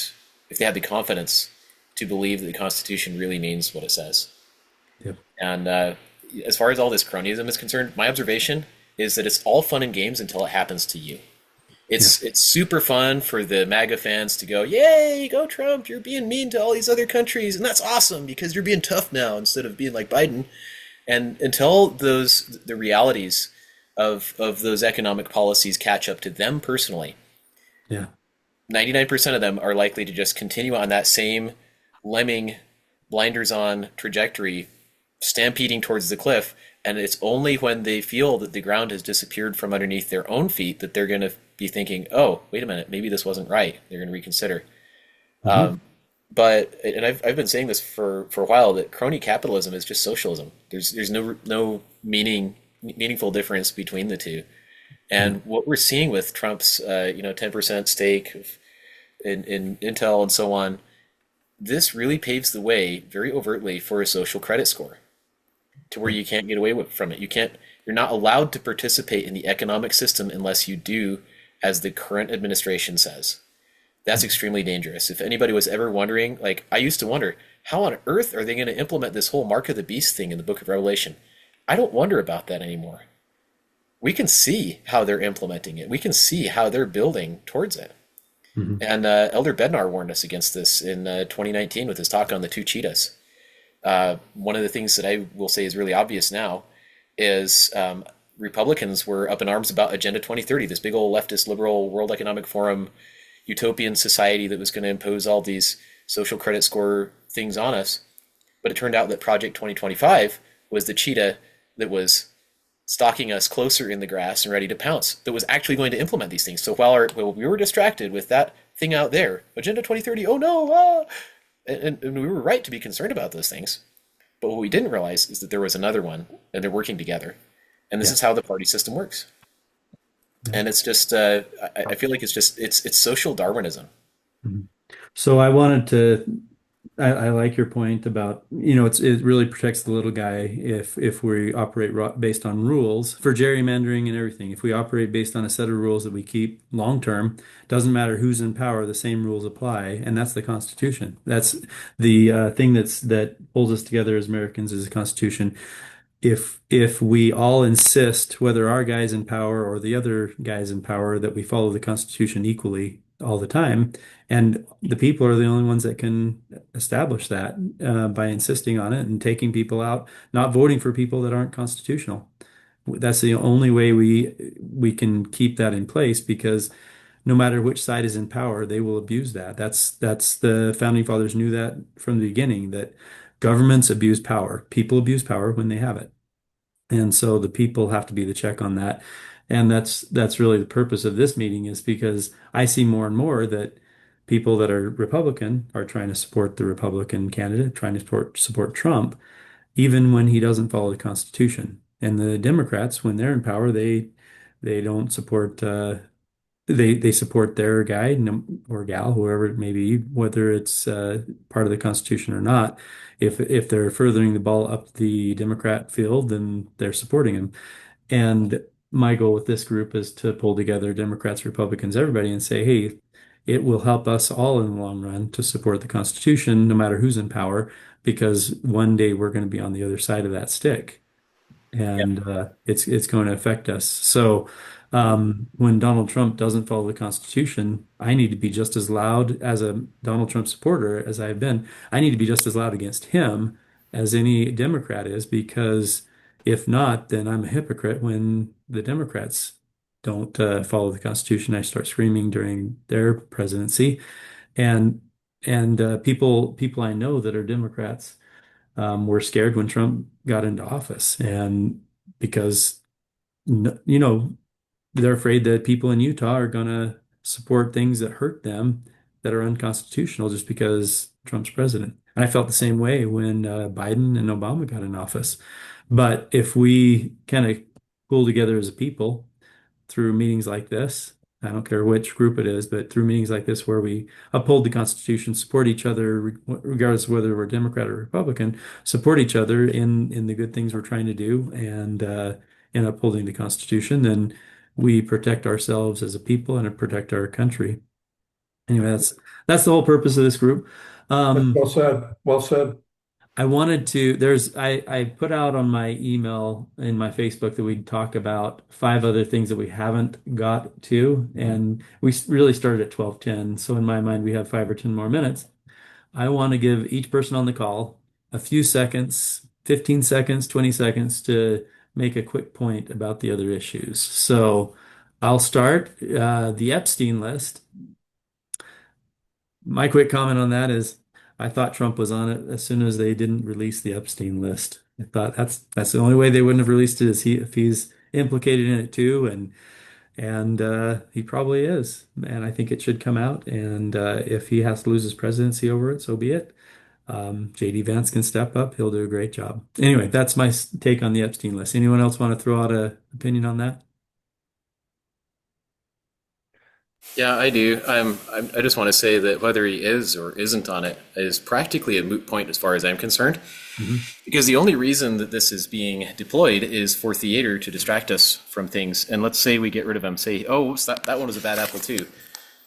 if they had the confidence to believe that the Constitution really means what it says. Yeah. And as far as all this cronyism is concerned, my observation is that it's all fun and games until it happens to you. Yeah. It's super fun for the MAGA fans to go, "Yay, go Trump! You're being mean to all these other countries, and that's awesome because you're being tough now instead of being like Biden." And until the realities of those economic policies catch up to them personally, Yeah. 99% of them are likely to just continue on that same lemming blinders on trajectory, stampeding towards the cliff. And it's only when they feel that the ground has disappeared from underneath their own feet that they're going to be thinking, oh, wait a minute, maybe this wasn't right. They're going to reconsider. Hmm. But and I've been saying this for a while that crony capitalism is just socialism. There's no meaningful difference between the two. Yeah. And what we're seeing with Trump's 10% stake in Intel and so on, this really paves the way very overtly for a social credit score to where Yeah. you can't get away from it. You're not allowed to participate in the economic system unless you do as the current administration says. That's extremely dangerous. If anybody was ever wondering, like I used to wonder, how on earth are they going to implement this whole mark of the beast thing in the book of Revelation? I don't wonder about that anymore. We can see how they're implementing it. We can see how they're building towards it. Hmm. And Elder Bednar warned us against this in 2019 with his talk on the two cheetahs. One of the things that I will say is really obvious now is Republicans were up in arms about Agenda 2030, this big old leftist liberal World Economic Forum utopian society that was going to impose all these social credit score things on us. But it turned out that Project 2025 was the cheetah that was stalking us closer in the grass and ready to pounce, that was actually going to implement these things. So while we were distracted with that thing out there, Agenda 2030, oh no, and we were right to be concerned about those things. But what we didn't realize is that there was another one, and they're working together. And this Yeah. is how the party system works. Yeah. And it's just, I feel like it's social Darwinism. Mhm. So I wanted to, I like your point about, it really protects the little guy if we operate based on rules for gerrymandering and everything. If we operate based on a set of rules that we keep long term, doesn't matter who's in power, the same rules apply, and that's the Constitution. That's the thing that holds us together as Americans is the Constitution. If we all insist, whether our guy's in power or the other guys in power, that we follow the Constitution equally all the time, and the people are the only ones that can establish that by insisting on it and taking people out, not voting for people that aren't constitutional. That's the only way we can keep that in place because no matter which side is in power, they will abuse that. That's the founding fathers knew that from the beginning, that governments abuse power. People abuse power when they have it. And so the people have to be the check on that. And that's really the purpose of this meeting is because I see more and more that people that are Republican are trying to support the Republican candidate, trying to support Trump, even when he doesn't follow the Constitution. And the Democrats, when they're in power, they don't support they support their guy or gal, whoever it may be, whether it's part of the Constitution or not. If they're furthering the ball up the Democrat field, then they're supporting him. And my goal with this group is to pull together Democrats, Republicans, everybody, and say, hey, it will help us all in the long run to support the Constitution, no matter who's in power, because one day we're going to be on the other side of that stick. Yeah. and it's going to affect us. So when Donald Trump doesn't follow the Constitution, I need to be just as loud as a Donald Trump supporter as I have been. I need to be just as loud against him as any Democrat is, because if not, then I'm a hypocrite when the Democrats don't follow the Constitution. I start screaming during their presidency, and people I know that are Democrats were scared when Trump got into office, and because you know they're afraid that people in Utah are going to support things that hurt them that are unconstitutional just because Trump's president. And I felt the same way when Biden and Obama got in office. But if we kind of pull together as a people through meetings like this. I don't care which group it is, but through meetings like this where we uphold the Constitution, support each other, regardless of whether we're Democrat or Republican, support each other in the good things we're trying to do and in upholding the Constitution, then we protect ourselves as a people and protect our country. Anyway, that's the whole purpose of this group. Well said. Well said. I wanted to, I put out on my email in my Facebook that we'd talk about five other things that we haven't got to. And we really started at 12:10. So in my mind, we have 5 or 10 more minutes. I want to give each person on the call a few seconds, 15 seconds, 20 seconds to make a quick point about the other issues. So I'll start the Epstein list. My quick comment on that is I thought Trump was on it as soon as they didn't release the Epstein list. I thought that's the only way they wouldn't have released it is if he's implicated in it too, and he probably is. And I think it should come out. And if he has to lose his presidency over it, so be it. JD Vance can step up. He'll do a great job. Anyway, that's my take on the Epstein list. Anyone else want to throw out an opinion on that? Yeah, I do. I just want to say that whether he is or isn't on it is practically a moot point as far as I'm concerned, Hmm. because the only reason that this is being deployed is for theater to distract us from things. And let's say we get rid of him, say, oh, oops, that one was a bad apple too,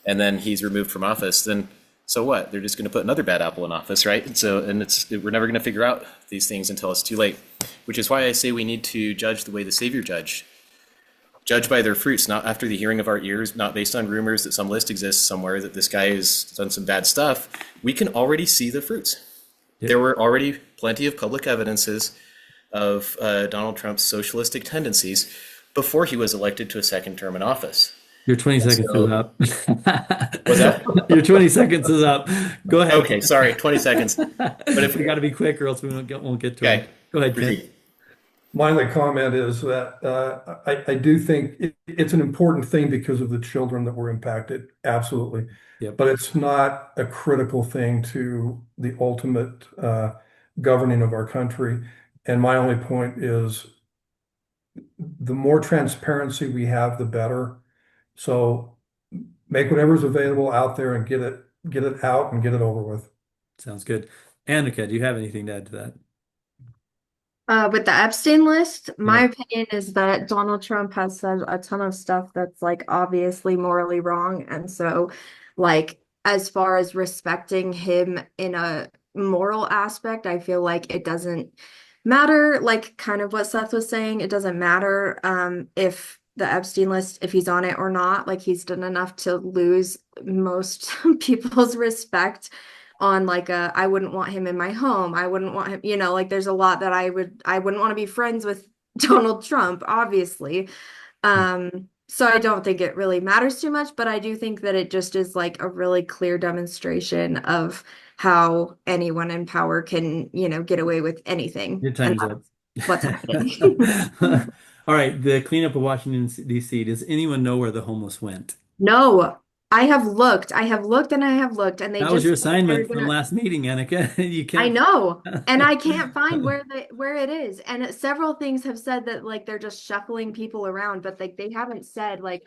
and then he's removed from office. Then so what? They're just going to put another bad apple in office, right? And we're never going to figure out these things until it's too late. Which is why I say we need to judge the way the Savior judged. Judge by their fruits, not after the hearing of our ears, not based on rumors that some list exists somewhere that this guy has done some bad stuff. We can already see the fruits. Yep. There were already plenty of public evidences of Donald Trump's socialistic tendencies before he was elected to a second term in office. Your 20 And seconds is so, up. was that? Your 20 seconds is up. Go ahead. Okay, sorry, 20 seconds. But if, We got to be quick or else we won't get to them. okay, Go ahead, Ken. proceed. My only comment is that I do think it's an important thing because of the children that were impacted, absolutely. Yep. But it's not a critical thing to the ultimate governing of our country. And my only point is the more transparency we have, the better. So make whatever's available out there and get it out and get it over with. Sounds good. Annika, do you have anything to add to that? With the Epstein list, my Yeah. opinion is that Donald Trump has said a ton of stuff that's like obviously morally wrong. And so, like, as far as respecting him in a moral aspect, I feel like it doesn't matter, like kind of what Seth was saying, it doesn't matter if the Epstein list, if he's on it or not, like he's done enough to lose most people's respect on like a I wouldn't want him in my home. I wouldn't want him, like there's a lot that I wouldn't want to be friends with Donald Trump, obviously. So I don't think it really matters too much, but I do think that it just is like a really clear demonstration of how anyone in power can, get away with anything. Your And time's up. that's what's happening. All right, the cleanup of Washington, D.C. Does anyone know where the homeless went? No, I have looked and I have looked, and they That was your just they're assignment from gonna last meeting, Annika. You I can't. know, and I can't find where it is. And several things have said that like they're just shuffling people around, but like they haven't said like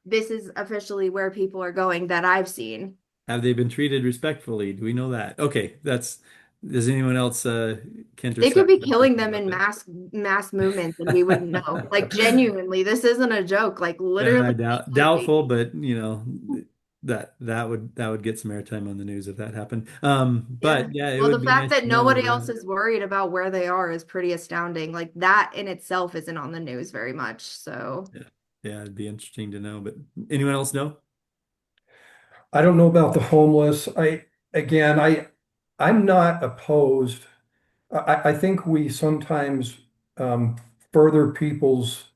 this is officially where people are going that I've seen. Have they been treated respectfully? Do we know that? Okay, does anyone else, Kent or They Seth, could be have anything killing them about in that? mass movements and we wouldn't know. Like genuinely, this isn't a joke. Like Yeah, literally I doubt, like they doubtful, but that would get some airtime on the news if that happened. Yeah. But yeah, it Well, the would be fact nice that to know nobody else is worried about where they are is pretty astounding. Like that in itself isn't on the news very much. So, yeah, yeah, it'd be interesting to know. But anyone else know? I don't know about the homeless. Again, I'm not opposed. I think we sometimes further people's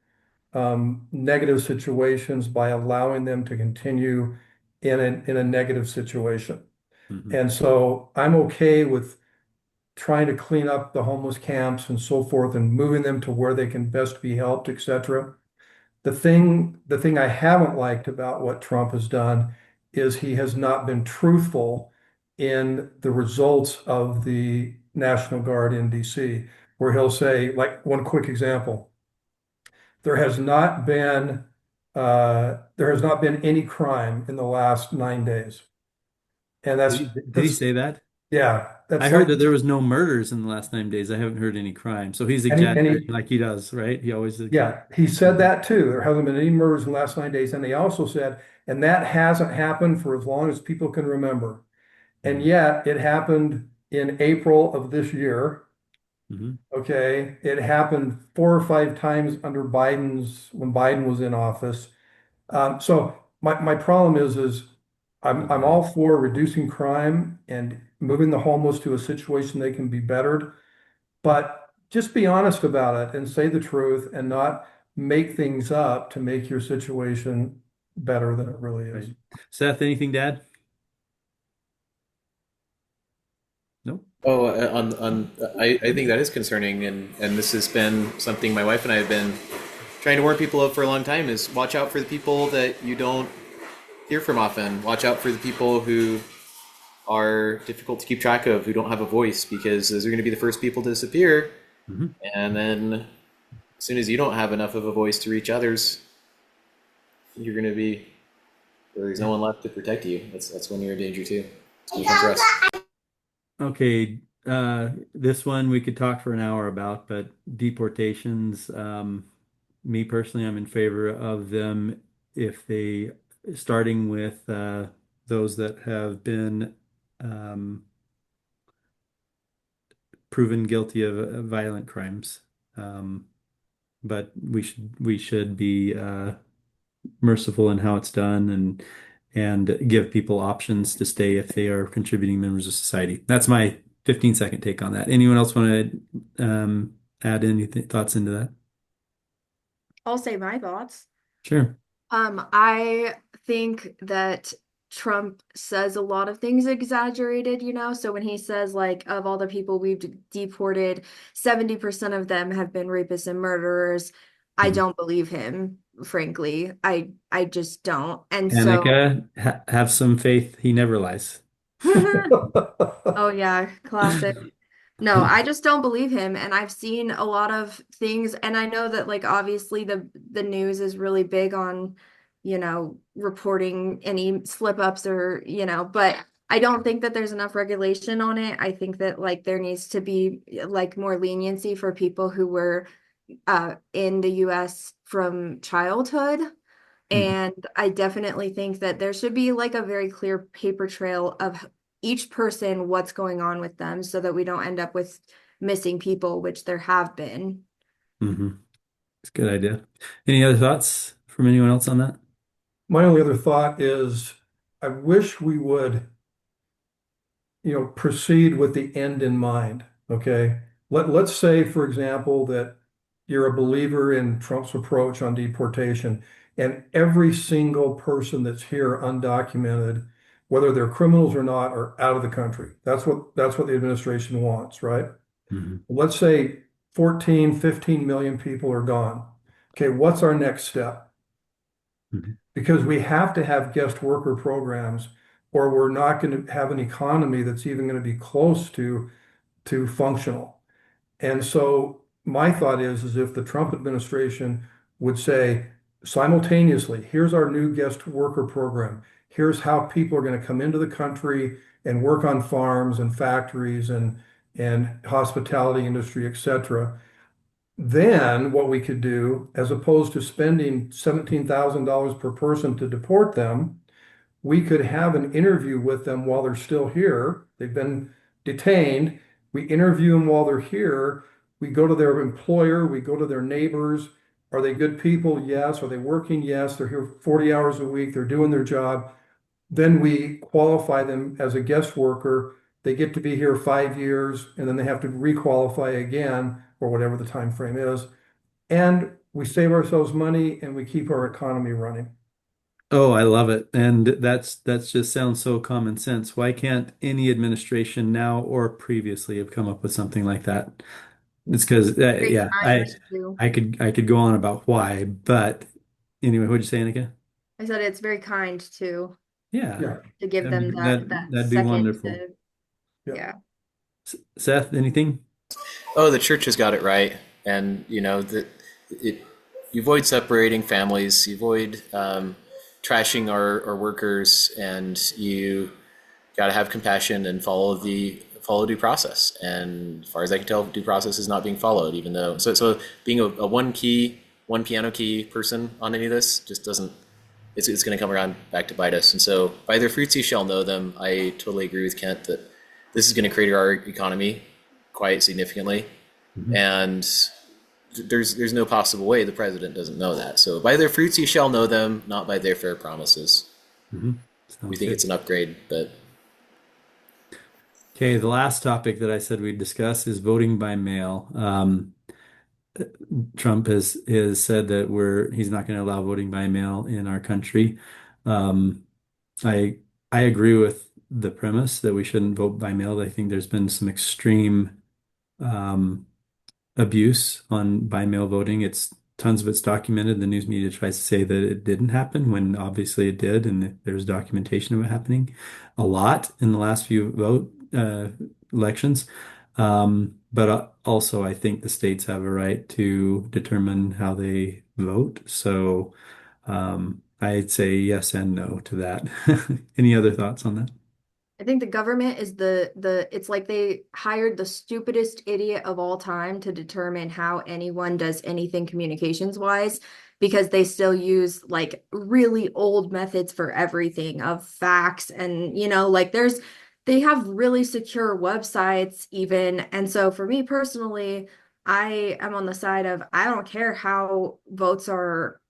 negative situations by allowing them to continue in a negative situation. Hmm. And so I'm okay with trying to clean up the homeless camps and so forth and moving them to where they can best be helped, etc. The thing I haven't liked about what Trump has done is he has not been truthful in the results of the National Guard in DC, where he'll say, like one quick example, there has not been there has not been any crime in the last 9 days. And Did he say that? yeah, I that's heard like that there was no murders in the last 9 days. I haven't heard any crime. So he's and exaggerating he like he does, right? He always exaggerates. yeah, he said that too. There hasn't been any murders in the last 9 days. And he also said, and that hasn't happened for as long as people can remember. And Hmm. yet it happened in April of this year. Hmm. Okay. It happened 4 or 5 times under when Biden was in office. So my problem is I'm all for reducing crime and moving the homeless to a situation they can be bettered. But just be honest about it and say the truth and not make things up to make your situation better than it really is. Right. Seth, anything, Dad? Nope. Oh, I think that is concerning, and this has been something my wife and I have been trying to warn people of for a long time. Is watch out for the people that you don't hear from often. Watch out for the people who are difficult to keep track of, who don't have a voice, because those are going to be the first people to disappear. Hmm. And then, as soon as you don't have enough of a voice to reach others, you're going to be, or there's no one left to protect you. That's when you're in danger too. It's going to come for us. Okay. This one we could talk for an hour about, but deportations, me personally, I'm in favor of them if they, starting with those that have been um, proven guilty of violent crimes. Um, but we should be merciful in how it's done and give people options to stay if they are contributing members of society. That's my 15-second take on that. Anyone else want to add any thoughts into that? I'll say my thoughts. Sure. I think that Trump says a lot of things exaggerated, you know. So when he says like of all the people we've deported, 70% of them have been rapists and murderers, I Mhm. don't believe him, frankly. I just don't. And so Hanukkah, have some faith. He never lies. oh yeah, classic. No, I just don't believe him. And I've seen a lot of things, and I know that like obviously the news is really big on, reporting any slip ups or, but I don't think that there's enough regulation on it. I think that like there needs to be like more leniency for people who were in the US from childhood. Mhm. And I definitely think that there should be like a very clear paper trail of each person, what's going on with them, so that we don't end up with missing people, which there have been. Mhm. It's a good idea. Any other thoughts from anyone else on that? My only other thought is I wish we would, proceed with the end in mind. Okay. Let's say, for example, that you're a believer in Trump's approach on deportation, and every single person that's here undocumented, whether they're criminals or not, are out of the country. That's what the administration wants, right? Mhm. Let's say 14, 15 million people are gone. Okay, what's our next step? Mhm. Because we have to have guest worker programs, or we're not going to have an economy that's even going to be close to functional. And so my thought is if the Trump administration would say simultaneously, here's our new guest worker program. Here's how people are going to come into the country and work on farms and factories and hospitality industry, etc. Then what we could do, as opposed to spending $17,000 per person to deport them, we could have an interview with them while they're still here. They've been detained. We interview them while they're here. We go to their employer, we go to their neighbors. Are they good people? Yes. Are they working? Yes. They're here 40 hours a week. They're doing their job. Then we qualify them as a guest worker. They get to be here 5 years and then they have to requalify again or whatever the time frame is. And we save ourselves money and we keep our economy running. Oh, I love it. And that's just sounds so common sense. Why can't any administration now or previously have come up with something like that? It's because Very yeah, kind too. I could go on about why, but anyway, what'd you say, Annika? I said it's very kind Yeah, Yeah, to give them that that'd be second wonderful. to, yeah. yeah. Seth, anything? Oh, the church has got it right, and it you avoid separating families, you avoid trashing our workers, and you got to have compassion and follow due process. And as far as I can tell, due process is not being followed, even though so being a one piano key person on any of this just doesn't. It's going to come around back to bite us. And so, by their fruits you shall know them. I totally agree with Kent that this is going to crater our economy quite significantly, Mhm. and there's no possible way the president doesn't know that. So by their fruits you shall know them, not by their fair promises. Mhm. We Sounds think good. it's an upgrade, but Okay, the last topic that I said we'd discuss is voting by mail. Trump has said that he's not going to allow voting by mail in our country. Um, I I agree with the premise that we shouldn't vote by mail. I think there's been some extreme um, abuse on by mail voting. It's tons of it's documented. The news media tries to say that it didn't happen when obviously it did, and there's documentation of it happening a lot in the last few vote elections. But also, I think the states have a right to determine how they vote. So I'd say yes and no to that. Any other thoughts on that? I think the government is it's like they hired the stupidest idiot of all time to determine how anyone does anything communications wise because they still use like really old methods for everything of fax and like they have really secure websites even. And so for me personally, I am on the side of I don't care how votes are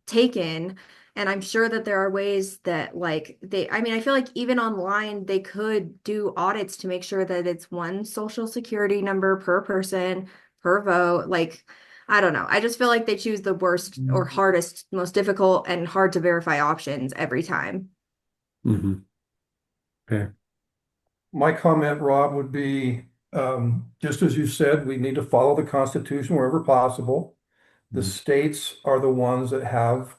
taken. And I'm sure that there are ways that I mean, I feel like even online they could do audits to make sure that it's one social security number per person per vote. Like, I don't know. I just feel like they choose the worst or hardest, most difficult and hard to verify options every time. Hmm. Fair. My comment, Rob, would be just as you said, we need to follow the Constitution wherever possible. The states are the ones that have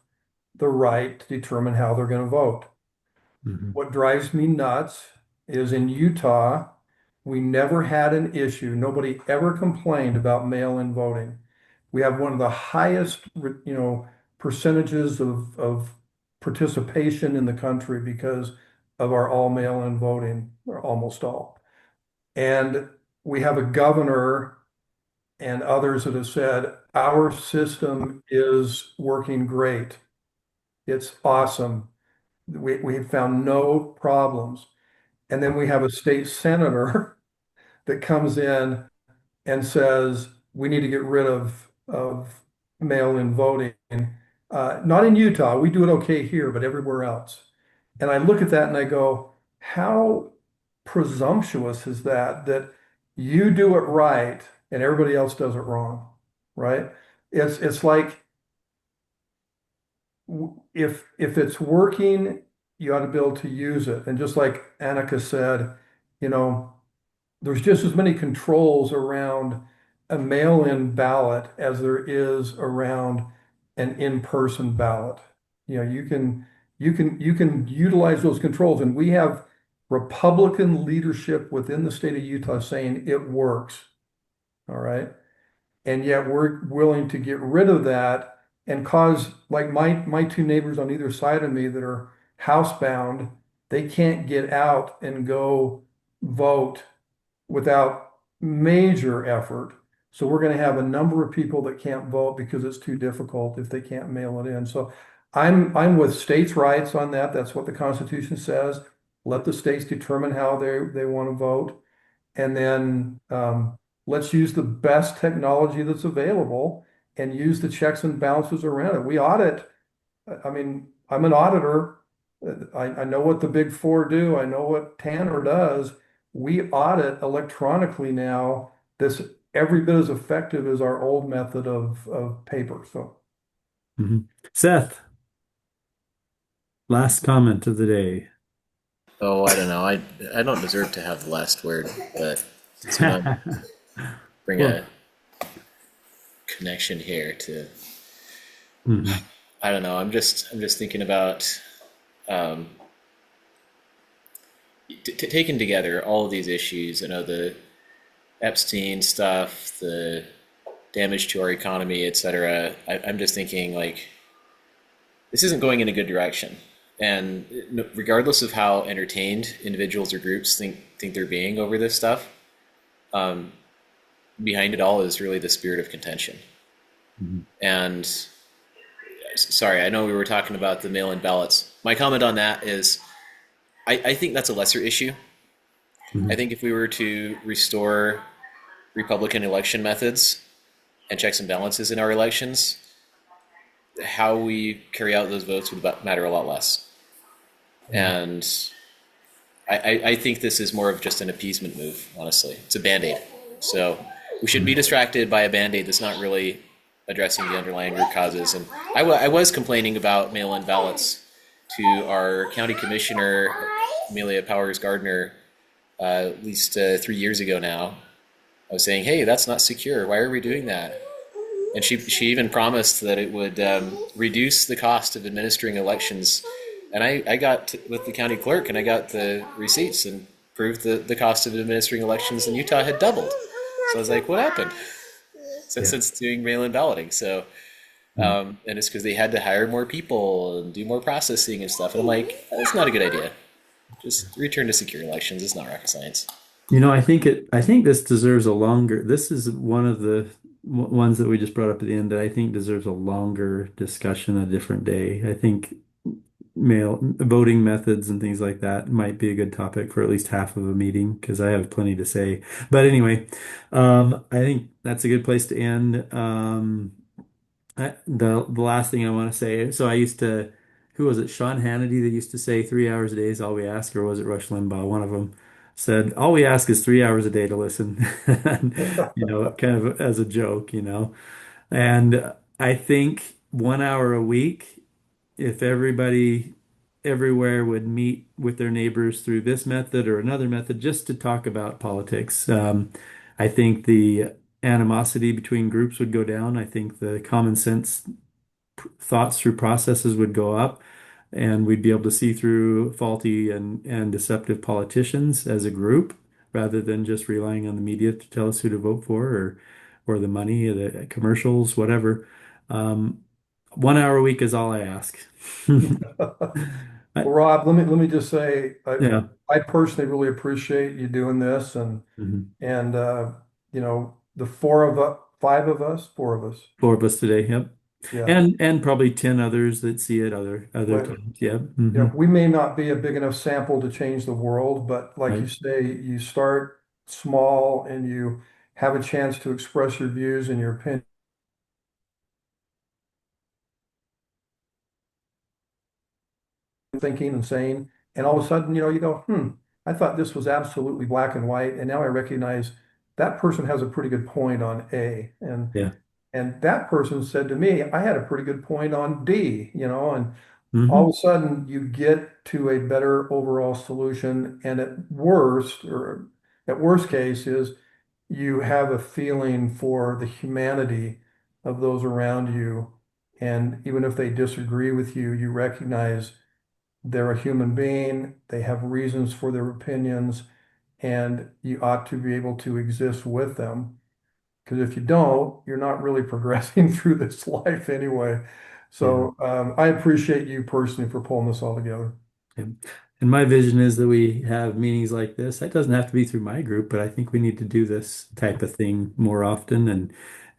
the right to determine how they're going to vote. Hmm. What drives me nuts is in Utah, we never had an issue. Nobody ever complained about mail-in voting. We have one of the highest, percentages of participation in the country because of our all mail-in voting, or almost all. And we have a governor and others that have said, our system is working great. It's awesome. We have found no problems. And then we have a state senator that comes in and says, we need to get rid of mail-in voting. Not in Utah, we do it okay here, but everywhere else. And I look at that and I go, how presumptuous is that, that you do it right and everybody else does it wrong, right? It's like if it's working, you ought to be able to use it. And just like Annika said, you know, there's just as many controls around a mail-in ballot as there is around an in-person ballot. You know, you can utilize those controls, and we have Republican leadership within the state of Utah saying it works. All right. And yet we're willing to get rid of that and cause, like my two neighbors on either side of me that are housebound, they can't get out and go vote without major effort. So we're going to have a number of people that can't vote because it's too difficult if they can't mail it in. So I'm with states' rights on that. That's what the Constitution says. Let the states determine how they want to vote. And then let's use the best technology that's available and use the checks and balances around it. We audit. I mean, I'm an auditor. I know what the big four do. I know what Tanner does. We audit electronically now. This every bit as effective as our old method of paper. So Mhm. Seth, last comment of the day. Oh, I don't know. I don't deserve to have the last word, but since we don't bring Well, a connection here to, mhm, I don't know. I'm just thinking about um, taking together all of these issues. You know, the Epstein stuff, the damage to our economy, etc. I'm just thinking like this isn't going in a good direction. And regardless of how entertained individuals or groups think they're being over this stuff, behind it all is really the spirit of contention. mhm, And sorry, I know we were talking about the mail-in ballots. My comment on that is I think that's a lesser issue. I mhm. think if we were to restore Republican election methods and checks and balances in our elections, how we carry out those votes would matter a lot less. And I think this is more of just an appeasement move, honestly. It's a band-aid. So we shouldn't be distracted by a band-aid that's not really addressing the underlying root causes. And I was complaining about mail-in ballots to our county commissioner, Amelia Powers Gardner, at least 3 years ago now. I was saying, hey, that's not secure. Why are we doing that? And she even promised that it would reduce the cost of administering elections. And I got with the county clerk and I got the receipts and proved that the cost of administering elections in Utah had doubled. So I was like, what happened since, Yeah. since doing mail-in balloting? So, Mhm. and it's because they had to hire more people and do more processing and stuff. And I'm like, that's not a good idea. Just return to secure elections. It's not rocket science. I think this deserves a longer, this is one of the ones that we just brought up at the end that I think deserves a longer discussion a different day. I think mail voting methods and things like that might be a good topic for at least half of a meeting because I have plenty to say. But anyway, I think that's a good place to end. The last thing I want to say, so I used to, who was it? Sean Hannity that used to say 3 hours a day is all we ask, or was it Rush Limbaugh? One of them said, all we ask is 3 hours a day to listen, kind of as a joke, And I think 1 hour a week, if everybody everywhere would meet with their neighbors through this method or another method just to talk about politics, I think the animosity between groups would go down. I think the common sense thoughts through processes would go up, and we'd be able to see through faulty and deceptive politicians as a group rather than just relying on the media to tell us who to vote for or the money, or the commercials, whatever. Um, 1 hour a week is all I ask. Well, I, Rob, let me just say, yeah. I personally really appreciate you doing this, Mhm. and the four of us, five of us, four of us, Four of us today. Yep. yeah. And probably 10 others that see it other Well, times. Yep. Hmm. we may not be a big enough sample to change the world, but like you Right. say, you start small and you have a chance to express your views and your opinion, thinking and saying, and all of a sudden, you go, I thought this was absolutely black and white, and now I recognize that person has a pretty good point on A, Yeah. and that person said to me, I had a pretty good point on D, and all Hmm. of a sudden you get to a better overall solution. And at worst case is you have a feeling for the humanity of those around you. And even if they disagree with you, you recognize they're a human being, they have reasons for their opinions, and you ought to be able to exist with them. Because if you don't, you're not really progressing through this life anyway. Yeah. So I appreciate you personally for pulling this all together. Yeah. And my vision is that we have meetings like this. That doesn't have to be through my group, but I think we need to do this type of thing more often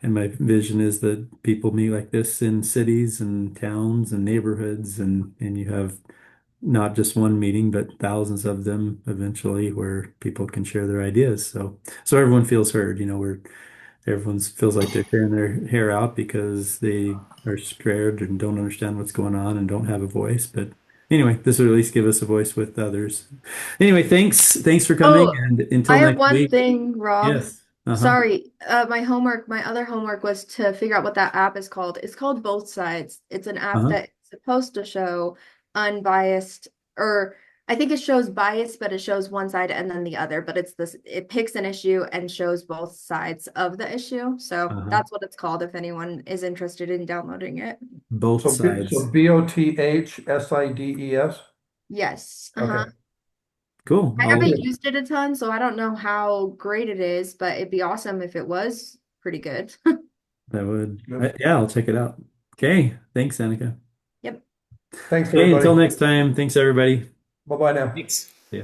And my vision is that people meet like this in cities and towns and neighborhoods, and you have not just one meeting, but thousands of them eventually where people can share their ideas. So everyone feels heard, where everyone feels like they're tearing their hair out because they are scared and don't understand what's going on and don't have a voice. But anyway, this will at least give us a voice with others. Anyway, thanks for coming, Oh, and I until have next one week. thing, Rob. Yes. Uh-huh. Sorry, my other homework was to figure out what that app is called. It's called Both Sides. It's an app Uh-huh. that's supposed to show unbiased, or I think it shows bias, but it shows one side and then the other. But it picks an issue and shows both sides of the issue. So Uh-huh. that's what it's called if anyone is interested in downloading it. Both So sides. BOTHSIDES. Yes. Uh-huh. Okay. Cool. I I'll haven't used it a ton, so I don't know how great it is, but it'd be awesome if it was pretty good. that would Good. yeah, I'll check it out. Okay. Thanks, Annika. Yep. Thanks, Okay, until everybody. next time. Thanks everybody. Bye-bye now. Thanks. Yeah.